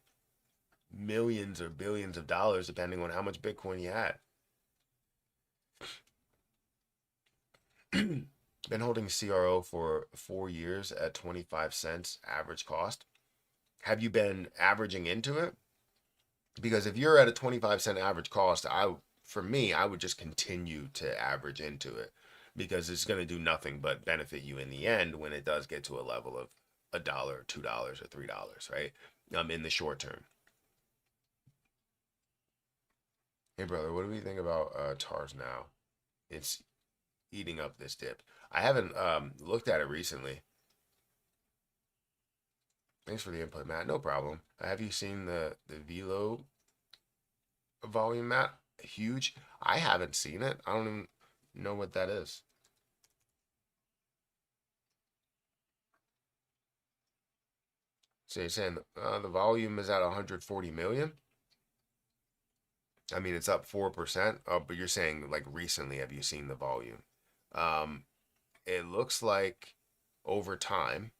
Speaker 1: millions or billions of dollars depending on how much Bitcoin you had. Been holding CRO for 4 years at 25 cents average cost. Have you been averaging into it? Because if you're at a 25-cent average cost, for me, I would just continue to average into it because it's going to do nothing but benefit you in the end when it does get to a level of $1, $2, or $3, right? In the short term. Hey brother, what do we think about TARS now? It's eating up this dip. I haven't looked at it recently. Thanks for the input, Matt. No problem. Have you seen the Velo volume, Matt? Huge. I haven't seen it. I don't even know what that is. So you're saying the volume is at 140 million? I mean, it's up 4%. But you're saying like recently, have you seen the volume? It looks like over time,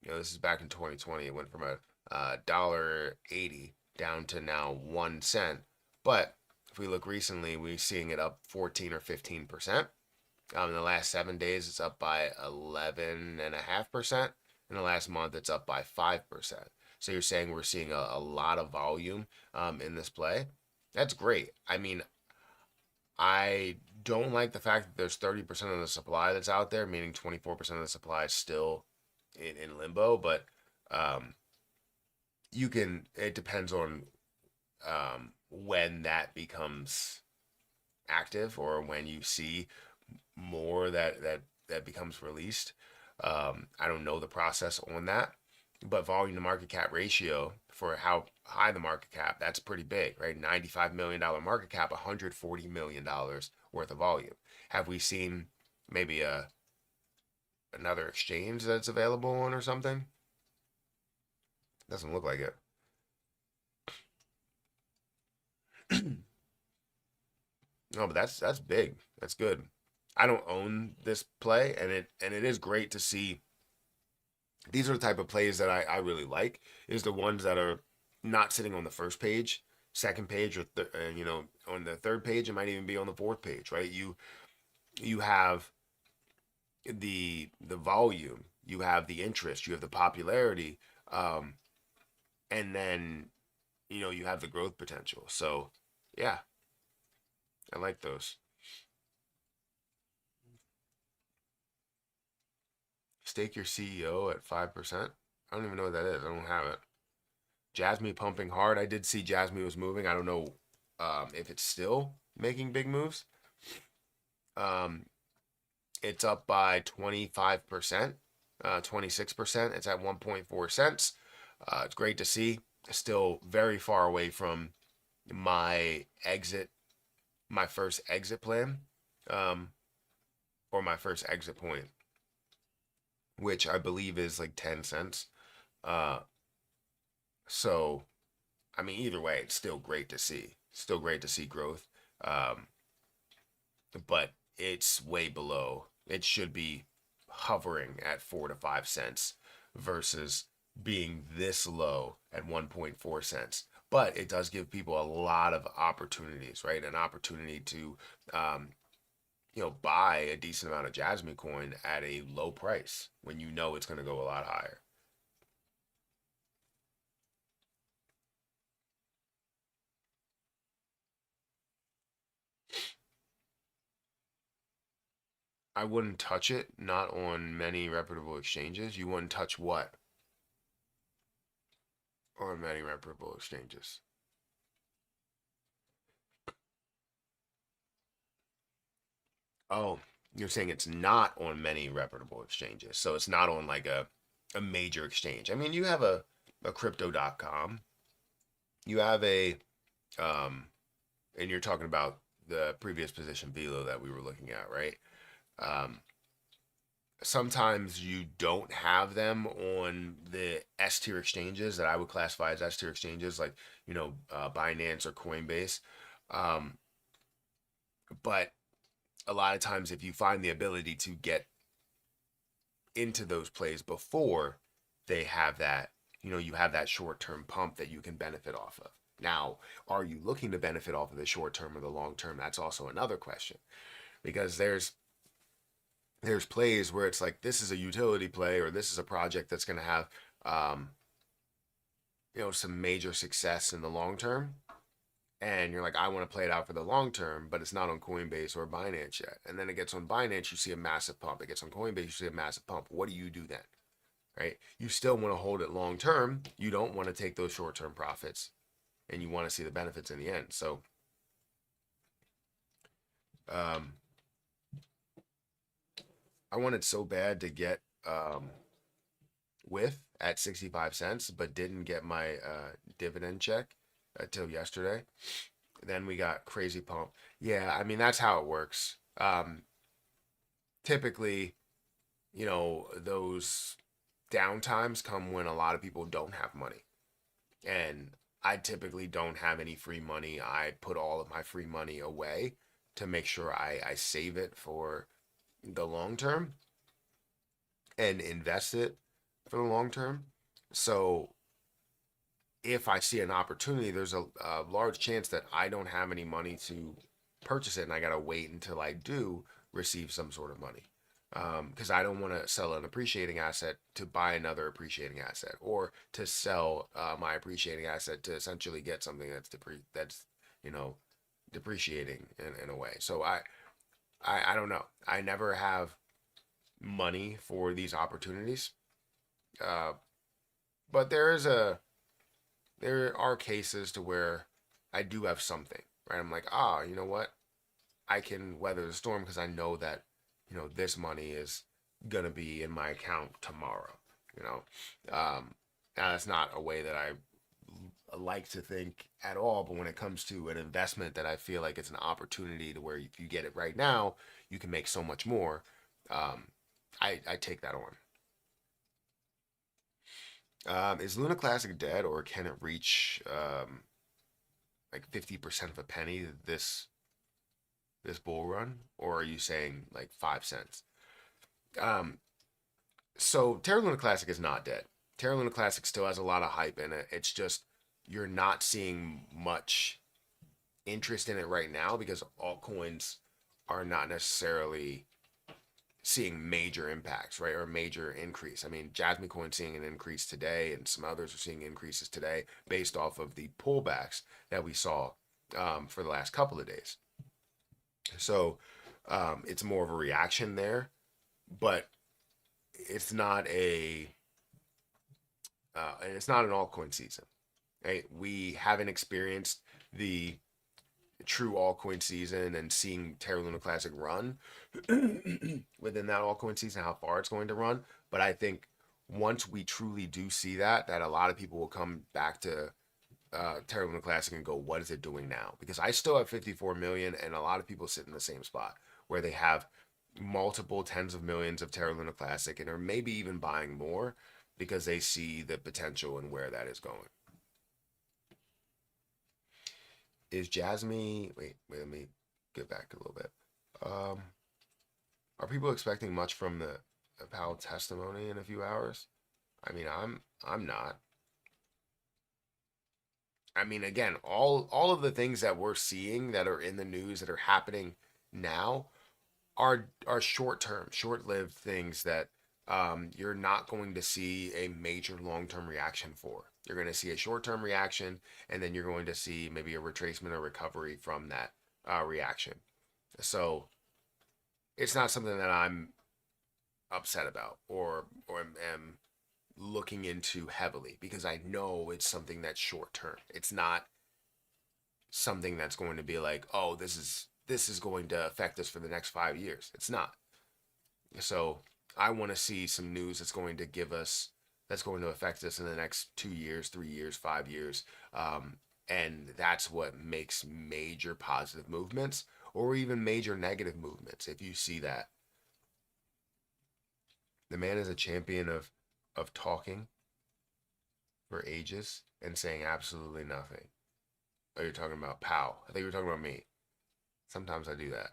Speaker 1: this is back in 2020. It went from a $1.80 down to now 1 cent. But if we look recently, we're seeing it up 14 or 15%. In the last 7 days, it's up by 11.5%. In the last month, it's up by 5%. So you're saying we're seeing a lot of volume in this play. That's great. I mean, I don't like the fact that there's 30% of the supply that's out there, meaning 24% of the supply is still in limbo. But it depends on when that becomes active or when you see more that becomes released. I don't know the process on that, but volume to market cap ratio for how high the market cap, that's pretty big, right? $95 million market cap, $140 million worth of volume. Have we seen maybe another exchange that's available on or something? Doesn't look like it. No, but that's big. That's good. I don't own this play, and it is great to see. These are the type of plays that I really like. Is the ones that are not sitting on the first page, second page, or on the third page. It might even be on the fourth page, right? You have the volume, you have the interest, you have the popularity, and then you have the growth potential. So yeah, I like those. Stake your CEO at 5%. I don't even know what that is. I don't have it. Jasmine pumping hard. I did see Jasmine was moving. I don't know if it's still making big moves. Um, it's up by 25%, 26%. It's at 1.4 cents. It's great to see. Still very far away from my first exit plan, um, or my first exit point, which I believe is like 10 cents. Uh, so, I mean, either way, it's still great to see. Still great to see growth. Um, but it's way below. It should be hovering at 4 to 5 cents versus being this low at 1.4 cents. But it does give people a lot of opportunities, right? An opportunity to, buy a decent amount of Jasmcoin at a low price when you know it's going to go a lot higher. I wouldn't touch it, not on many reputable exchanges. You wouldn't touch what on many reputable exchanges? Oh, you're saying it's not on many reputable exchanges. So it's not on like a major exchange. I mean, you have a crypto.com. You have um, and you're talking about the previous position Velo that we were looking at, right? Um, Sometimes you don't have them on the S tier exchanges that I would classify as S tier exchanges, like Binance or Coinbase. Um, but a lot of times, if you find the ability to get into those plays before they have that, you have that short term pump that you can benefit off of. Now, are you looking to benefit off of the short term or the long term? That's also another question, because there's plays where it's like this is a utility play or this is a project that's going to have um, some major success in the long term, and you're like, I want to play it out for the long term, but it's not on Coinbase or Binance yet. And then it gets on Binance, you see a massive pump. It gets on Coinbase, you see a massive pump. What do you do then? Right? You still want to hold it long term. You don't want to take those short term profits, and you want to see the benefits in the end. So, um, I wanted so bad to get with at 65 cents, but didn't get my dividend check until yesterday. Then we got crazy pump. Yeah, I mean, that's how it works. Typically, those downtimes come when a lot of people don't have money. And I typically don't have any free money. I put all of my free money away to make sure I save it for the long term and invest it for the long term. So if I see an opportunity, there's a large chance that I don't have any money to purchase it, and I gotta wait until I do receive some sort of money, because I don't want to sell an appreciating asset to buy another appreciating asset, or to sell my appreciating asset to essentially get something that's you know depreciating in a way. So I don't know. I never have money for these opportunities, uh, but there are cases to where I do have something, right? I'm like, you know what? I can weather the storm because I know that, this money is gonna be in my account tomorrow. You know, now that's not a way that I like to think at all. But when it comes to an investment that I feel like it's an opportunity to where if you get it right now, you can make so much more. Um, I take that on. Is Luna Classic dead, or can it reach like 50% of a penny this bull run, or are you saying like 5 cents? Um, so Terra Luna Classic is not dead. Terra Luna Classic still has a lot of hype in it. It's just you're not seeing much interest in it right now because altcoins are not necessarily seeing major impacts, right, or major increase. I mean, Jasmcoin seeing an increase today, and some others are seeing increases today based off of the pullbacks that we saw for the last couple of days. So it's more of a reaction there, but it's not and it's not an altcoin season. Right? We haven't experienced the true altcoin season and seeing Terra Luna Classic run within that altcoin season, how far it's going to run. But I think once we truly do see that a lot of people will come back to Terra Luna Classic and go, what is it doing now? Because I still have 54 million, and a lot of people sit in the same spot where they have multiple tens of millions of Terra Luna Classic and are maybe even buying more because they see the potential and where that is going. Is Jasmine, wait, let me get back a little bit. Are people expecting much from the Powell testimony in a few hours? I mean, I'm not. I mean, again, all of the things that we're seeing that are in the news that are happening now are short term, short lived things that you're not going to see a major long term reaction for. You're going to see a short term reaction, and then you're going to see maybe a retracement or recovery from that reaction. So it's not something that I'm upset about or am looking into heavily because I know it's something that's short term. It's not something that's going to be like, oh, this is going to affect us for the next 5 years. It's not. So I want to see some news that's going to affect us in the next 2 years, 3 years, 5 years. And that's what makes major positive movements or even major negative movements. If you see that the man is a champion of talking for ages and saying absolutely nothing. Oh, you're talking about Powell. I think you were talking about me. Sometimes I do that.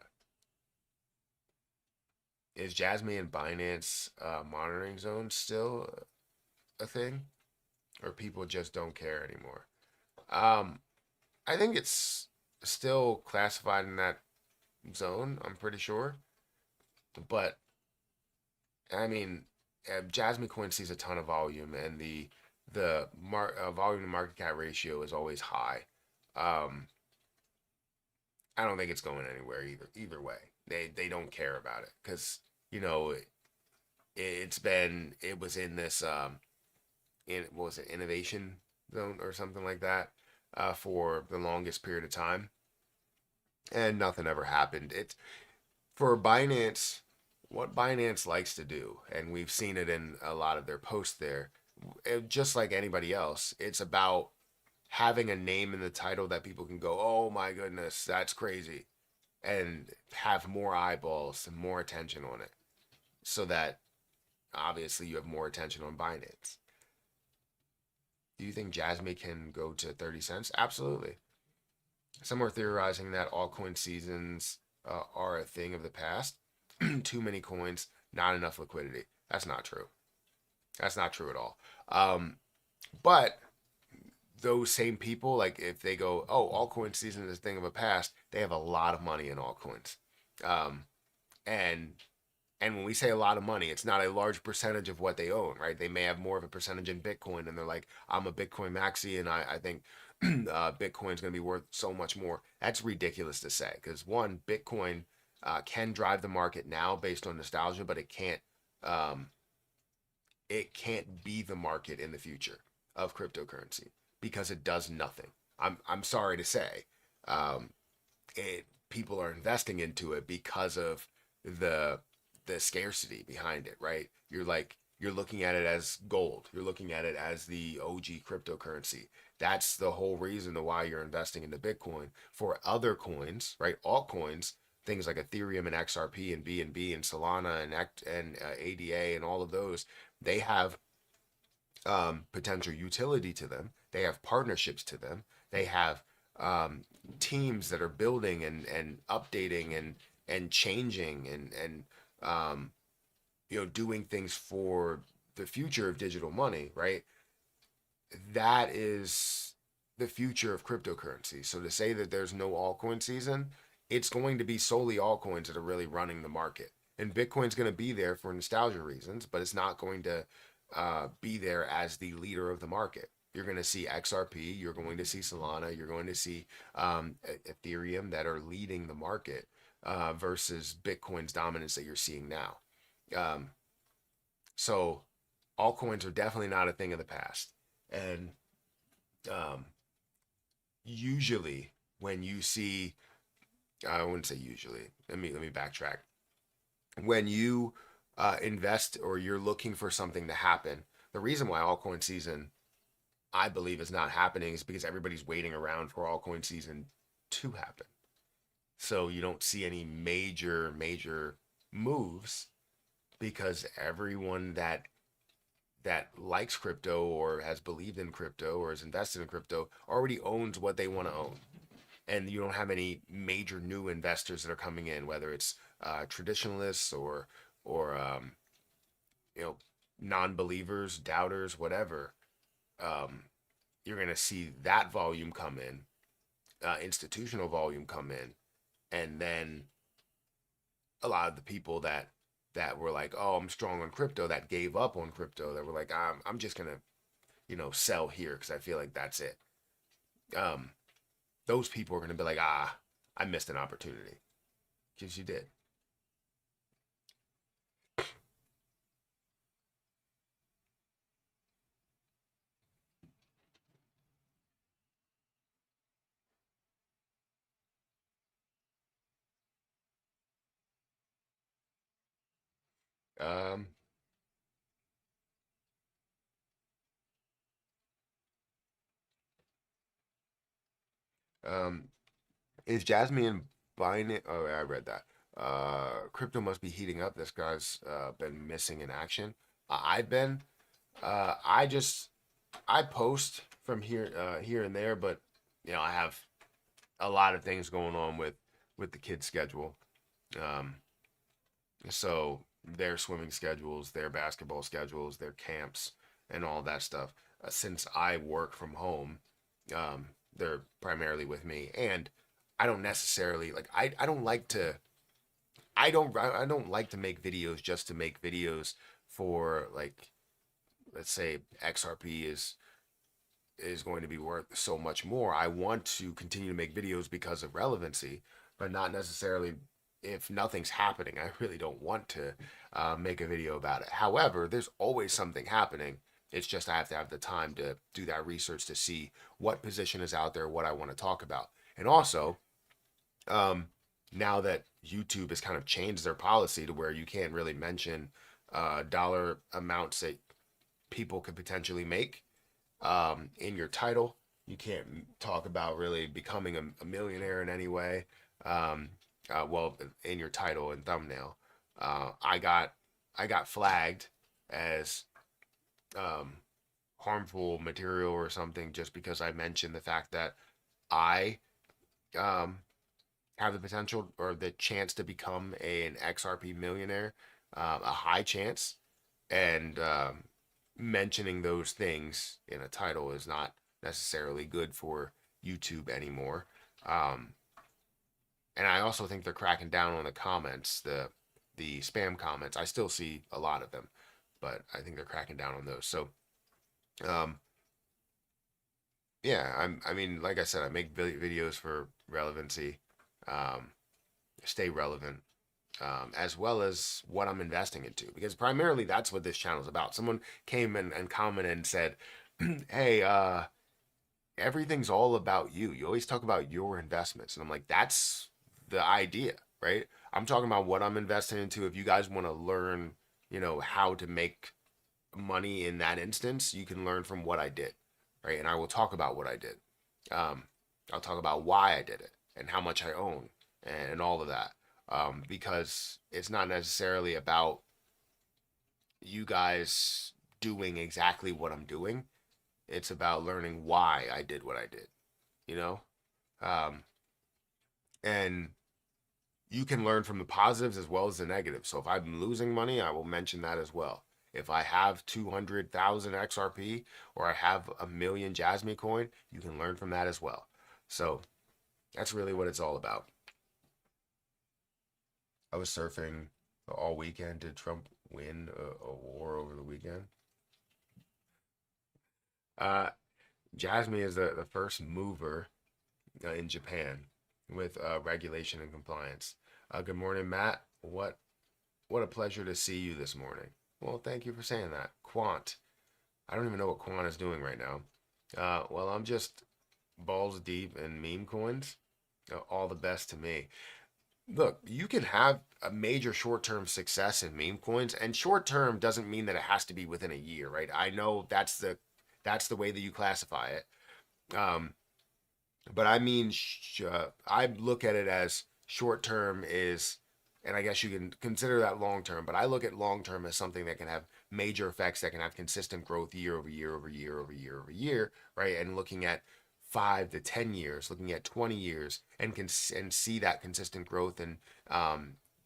Speaker 1: Is Jasmine and Binance monitoring zone still a thing? Or people just don't care anymore? I think it's still classified in that zone, I'm pretty sure. But, I mean, Jasmcoin sees a ton of volume, and the volume to market cap ratio is always high. I don't think it's going anywhere either way. They don't care about it because it was in this what was it, innovation zone or something like that for the longest period of time, and nothing ever happened. It's for Binance. What Binance likes to do, and we've seen it in a lot of their posts there, just like anybody else, it's about having a name in the title that people can go, oh my goodness, that's crazy, and have more eyeballs and more attention on it, so that obviously you have more attention on Binance. Do you think Jasmine can go to 30 cents? Absolutely. Some are theorizing that altcoin seasons are a thing of the past. Too many coins, not enough liquidity. That's not true. That's not true at all. But those same people, like if they go, oh, altcoin season is a thing of the past, they have a lot of money in altcoins. And when we say a lot of money, it's not a large percentage of what they own, right? They may have more of a percentage in Bitcoin, and they're like, I'm a Bitcoin maxi, and I think Bitcoin's going to be worth so much more. That's ridiculous to say because one, Bitcoin can drive the market now based on nostalgia, but it can't be the market in the future of cryptocurrency because it does nothing. I'm sorry to say, people are investing into it because of the scarcity behind it, right? You're looking at it as gold. You're looking at it as the OG cryptocurrency. That's the whole reason to why you're investing into Bitcoin. For other coins, right? Altcoins, things like Ethereum and XRP and BNB and Solana and ADA and all of those, they have potential utility to them. They have partnerships to them. They have teams that are building and updating and changing and doing things for the future of digital money, right? That is the future of cryptocurrency. So to say that there's no altcoin season, it's going to be solely altcoins that are really running the market. And Bitcoin's going to be there for nostalgia reasons, but it's not going to be there as the leader of the market. You're going to see XRP, you're going to see Solana, you're going to see Ethereum that are leading the market versus Bitcoin's dominance that you're seeing now. So altcoins are definitely not a thing of the past. And usually when you see, I wouldn't say usually, let me backtrack. When you invest or you're looking for something to happen, the reason why altcoin season, I believe, is not happening is because everybody's waiting around for altcoin season to happen. So you don't see any major moves because everyone that likes crypto or has believed in crypto or has invested in crypto already owns what they want to own. And you don't have any major new investors that are coming in, whether it's traditionalists or non-believers, doubters, whatever. You're going to see that volume come in, institutional volume come in, and then a lot of the people that were like, oh, I'm strong on crypto, that gave up on crypto, that were like, I'm just gonna sell here because I feel like that's it. Those people are gonna be like, I missed an opportunity, because you did. um um is Jasmine buying it? Oh, I read that. Crypto must be heating up. This guy's been missing in action. I've been I just I post from here and there, but I have a lot of things going on with the kids' schedule. Um, so their swimming schedules, their basketball schedules, their camps, and all that stuff. Since I work from home, they're primarily with me, and I don't necessarily like. I don't like to. I don't like to make videos just to make videos for, like, let's say XRP is going to be worth so much more. I want to continue to make videos because of relevancy, but not necessarily if nothing's happening. I really don't want to make a video about it. However, there's always something happening. It's just I have to have the time to do that research to see what position is out there, what I want to talk about. And also, now that YouTube has kind of changed their policy to where you can't really mention dollar amounts that people could potentially make in your title. You can't talk about really becoming a millionaire in any way. Well, in your title and thumbnail. I got flagged as harmful material or something just because I mentioned the fact that I have the potential or the chance to become an XRP millionaire, a high chance, and mentioning those things in a title is not necessarily good for YouTube anymore. And I also think they're cracking down on the comments, the spam comments. I still see a lot of them, but I think they're cracking down on those. So, yeah, I mean, like I said, I make videos for relevancy, stay relevant, as well as what I'm investing into, because primarily that's what this channel is about. Someone came and commented and said, hey, everything's all about you. You always talk about your investments. And I'm like, that's the idea, right? I'm talking about what I'm investing into. If you guys want to learn, how to make money in that instance, you can learn from what I did, right? And I will talk about what I did. I'll talk about why I did it and how much I own and all of that. Because it's not necessarily about you guys doing exactly what I'm doing. It's about learning why I did what I did, you know? And you can learn from the positives as well as the negatives. So if I'm losing money, I will mention that as well. If I have 200,000 XRP or I have a million Jasmcoin, you can learn from that as well. So that's really what it's all about. I was surfing all weekend. Did Trump win a war over the weekend? Jasmine is the first mover in Japan with regulation and compliance. Good morning, Matt. What a pleasure to see you this morning. Well, thank you for saying that. Quant. I don't even know what Quant is doing right now. Well, I'm just balls deep in meme coins. All the best to me. Look, you can have a major short-term success in meme coins, and short-term doesn't mean that it has to be within a year, right? I know that's the way that you classify it. But I mean, I look at it as short term is, and I guess you can consider that long term, but I look at long term as something that can have major effects, that can have consistent growth year over year over year over year over year, right? And looking at 5 to 10 years, looking at 20 years, and see that consistent growth, and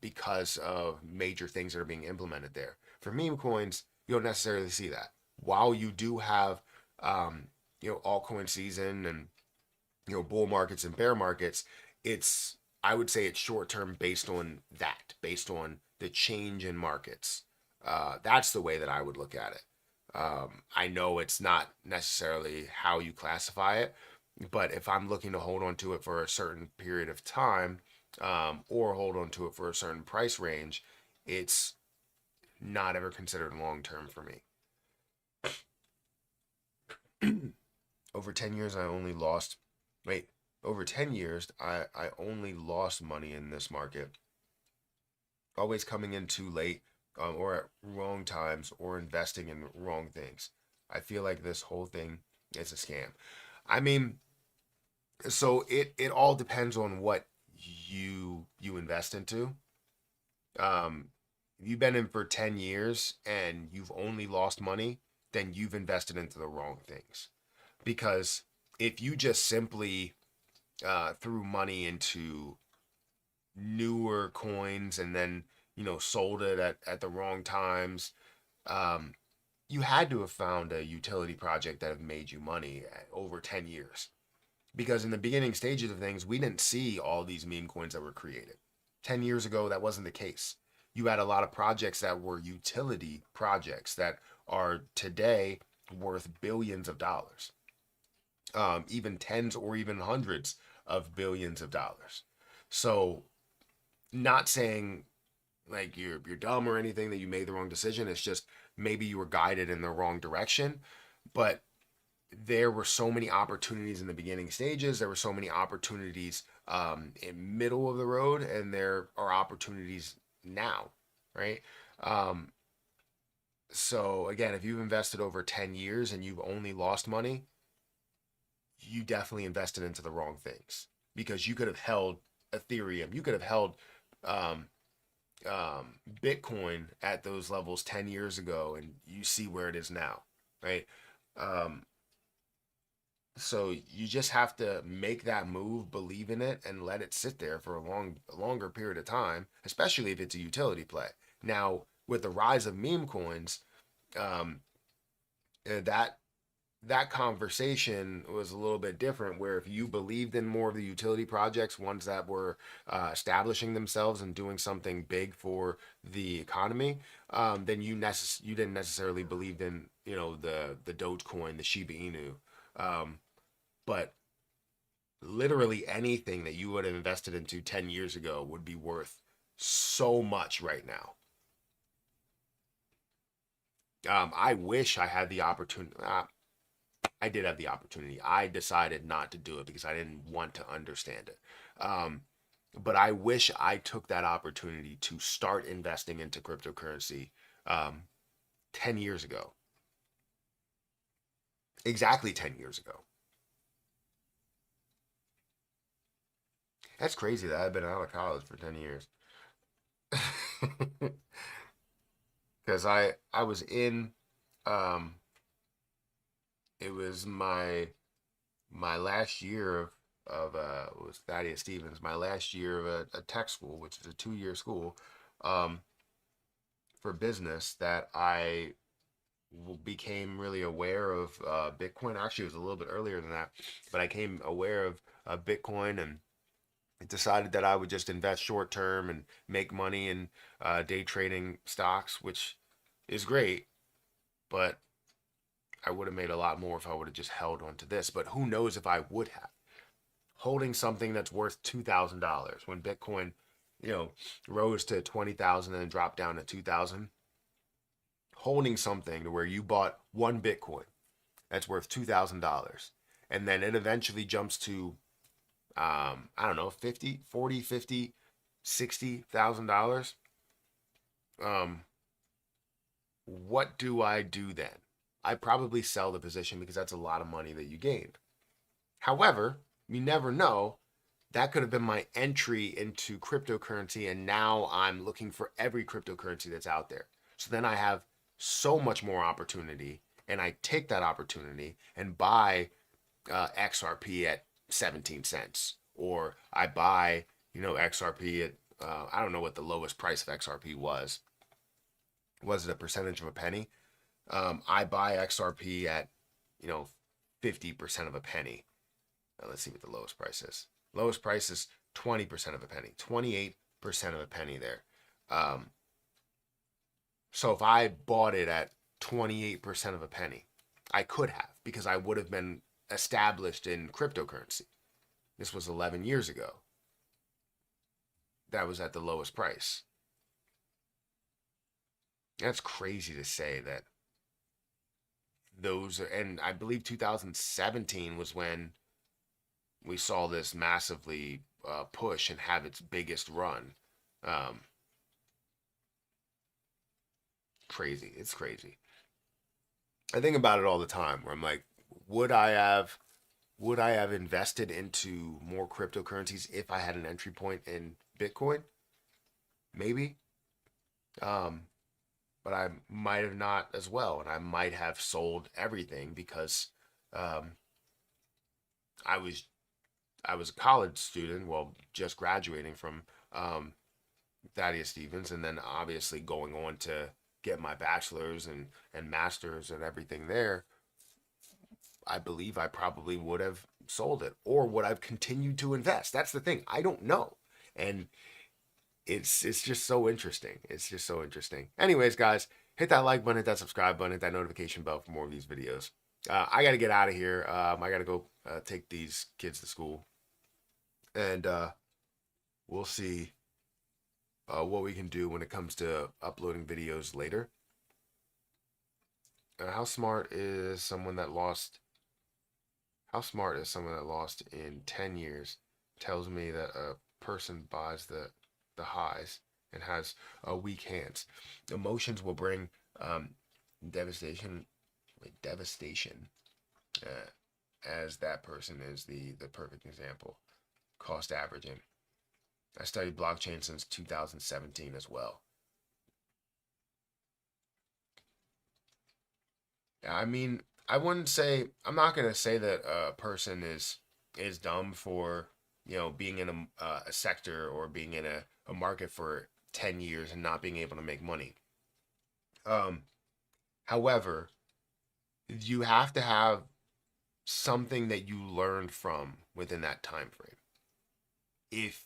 Speaker 1: because of major things that are being implemented there. For meme coins, you don't necessarily see that. While you do have, altcoin season and bull markets and bear markets, it's I would say it's short term based on the change in markets. That's the way that I would look at it. I know it's not necessarily how you classify it, but if I'm looking to hold on to it for a certain period of time, or hold on to it for a certain price range, it's not ever considered long term for me. Over 10 years, I only lost. Wait, over 10 years, I only lost money in this market. Always coming in too late, or at wrong times, or investing in wrong things. I feel like this whole thing is a scam. I mean, so it all depends on what you invest into. If you've been in for 10 years and you've only lost money, then you've invested into the wrong things. Because if you just simply threw money into newer coins and then sold it at the wrong times, you had to have found a utility project that have made you money over 10 years. Because in the beginning stages of things, we didn't see all these meme coins that were created. 10 years ago, that wasn't the case. You had a lot of projects that were utility projects that are today worth billions of dollars, even tens or even hundreds of billions of dollars. So, not saying like you're dumb or anything, that you made the wrong decision. It's just maybe you were guided in the wrong direction. But there were so many opportunities in the beginning stages. There were so many opportunities in middle of the road, and there are opportunities now, right? So again, if you've invested over 10 years and you've only lost money, you definitely invested into the wrong things, because you could have held Ethereum, you could have held um, Bitcoin at those levels 10 years ago, and you see where it is now, right? Um, so you just have to make that move, believe in it, and let it sit there for a longer period of time, especially if it's a utility play. Now, with the rise of meme coins, um, that that conversation was a little bit different, where if you believed in more of the utility projects, ones that were establishing themselves and doing something big for the economy, then you didn't necessarily believe in the Dogecoin, the Shiba Inu, but literally anything that you would have invested into 10 years ago would be worth so much right now. I wish I had the opportunity. I did have the opportunity. I decided not to do it because I didn't want to understand it. But I wish I took that opportunity to start investing into cryptocurrency 10 years ago. Exactly 10 years ago. That's crazy that I've been out of college for 10 years. Because I was in, um, it was my last year was Thaddeus Stevens, my last year of a tech school, which is a 2-year school, um, for business, that I became really aware of Bitcoin. Actually, it was a little bit earlier than that, but I came aware of Bitcoin and decided that I would just invest short term and make money in day trading stocks, which is great, but I would have made a lot more if I would have just held on to this. But who knows if I would have. Holding something that's worth $2,000 when Bitcoin, rose to 20,000 and then dropped down to 2,000. Holding something to where you bought one Bitcoin that's worth $2,000 and then it eventually jumps to I don't know, 50, 40, 50, $60,000. What do I do then? I probably sell the position because that's a lot of money that you gained. However, you never know. That could have been my entry into cryptocurrency, and now I'm looking for every cryptocurrency that's out there. So then I have so much more opportunity, and I take that opportunity and buy XRP at 17 cents, or I buy, XRP at I don't know what the lowest price of XRP was. Was it a percentage of a penny? I buy XRP at 50% of a penny. Let's see what the lowest price is. Lowest price is 20% of a penny, 28% of a penny there. So if I bought it at 28% of a penny, I could have, because I would have been established in cryptocurrency. This was 11 years ago. That was at the lowest price. That's crazy to say that those are, and I believe 2017 was when we saw this massively push and have its biggest run. Crazy. It's crazy. I think about it all the time where I'm like, would I have invested into more cryptocurrencies if I had an entry point in Bitcoin? Maybe. But I might have not as well. And I might have sold everything because I was a college student, well, just graduating from Thaddeus Stevens, and then obviously going on to get my bachelor's and master's and everything there. I believe I probably would have sold it, or would I've continued to invest. That's the thing. I don't know. And it's just so interesting. It's just so interesting. Anyways, guys, hit that like button, hit that subscribe button, hit that notification bell for more of these videos. I got to get out of here. I got to go take these kids to school. And we'll see what we can do when it comes to uploading videos later. How smart is someone that lost in 10 years? Tells me that a person buys the highs and has weak hands. Emotions will bring devastation, as that person is the perfect example. Cost averaging. I studied blockchain since 2017 as well. I mean, I'm not going to say that a person is dumb for, being in a sector or being in a market for 10 years and not being able to make money. However, you have to have something that you learned from within that time frame. If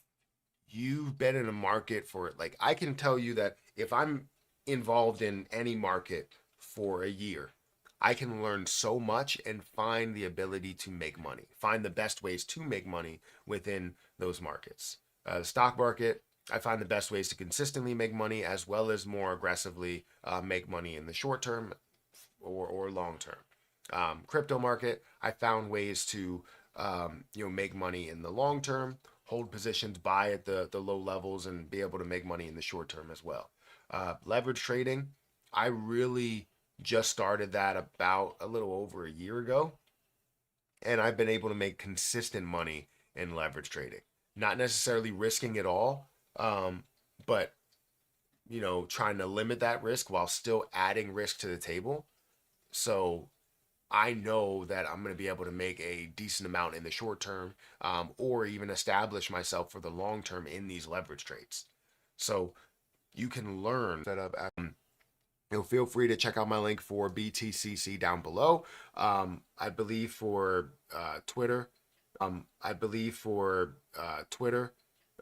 Speaker 1: you've been in a market for, like, I can tell you that if I'm involved in any market for a year, I can learn so much and find the ability to make money, find the best ways to make money within those markets. The stock market, I find the best ways to consistently make money, as well as more aggressively make money in the short term or long term. Crypto market, I found ways to make money in the long term, hold positions, buy at the low levels, and be able to make money in the short term as well. Leverage trading, I really just started that about a little over a year ago, and I've been able to make consistent money in leverage trading. Not necessarily risking it all, but trying to limit that risk while still adding risk to the table. So I know that I'm going to be able to make a decent amount in the short term, or even establish myself for the long term in these leverage trades. So you can learn that up. Feel free to check out my link for BTCC down below. I believe for Twitter, Twitter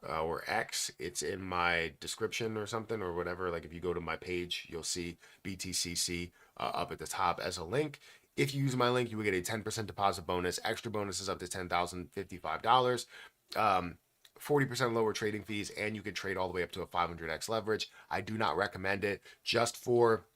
Speaker 1: or X, it's in my description or something or whatever. Like if you go to my page, you'll see BTCC up at the top as a link. If you use my link, you will get a 10% deposit bonus. Extra bonuses up to $10,055. 40% lower trading fees, and you can trade all the way up to a 500x leverage. I do not recommend it. Just for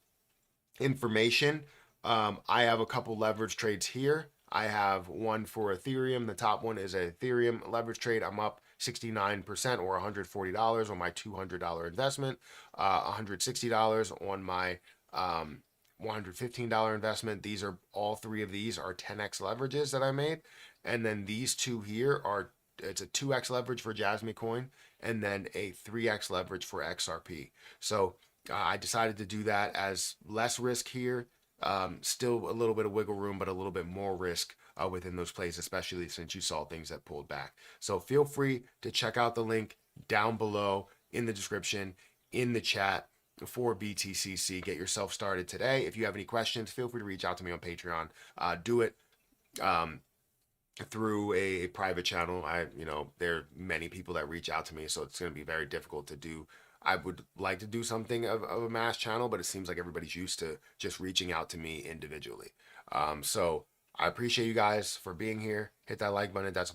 Speaker 1: information, I have a couple leverage trades here. I have one for Ethereum. The top one is a Ethereum leverage trade. I'm up 69% or $140 on my $200 investment, $160 on my $115 investment. These are all three of these are 10x leverages that I made. And then these two here are, it's a 2x leverage for Jasmcoin and then a 3x leverage for XRP. So I decided to do that as less risk here. Still a little bit of wiggle room, but a little bit more risk within those plays, especially since you saw things that pulled back. So feel free to check out the link down below in the description, in the chat for BTCC. Get yourself started today. If you have any questions, feel free to reach out to me on Patreon. Do it through a private channel. There are many people that reach out to me, so it's going to be very difficult to do. I would like to do something of a mass channel, but it seems like everybody's used to just reaching out to me individually. So I appreciate you guys for being here. Hit that like button. That's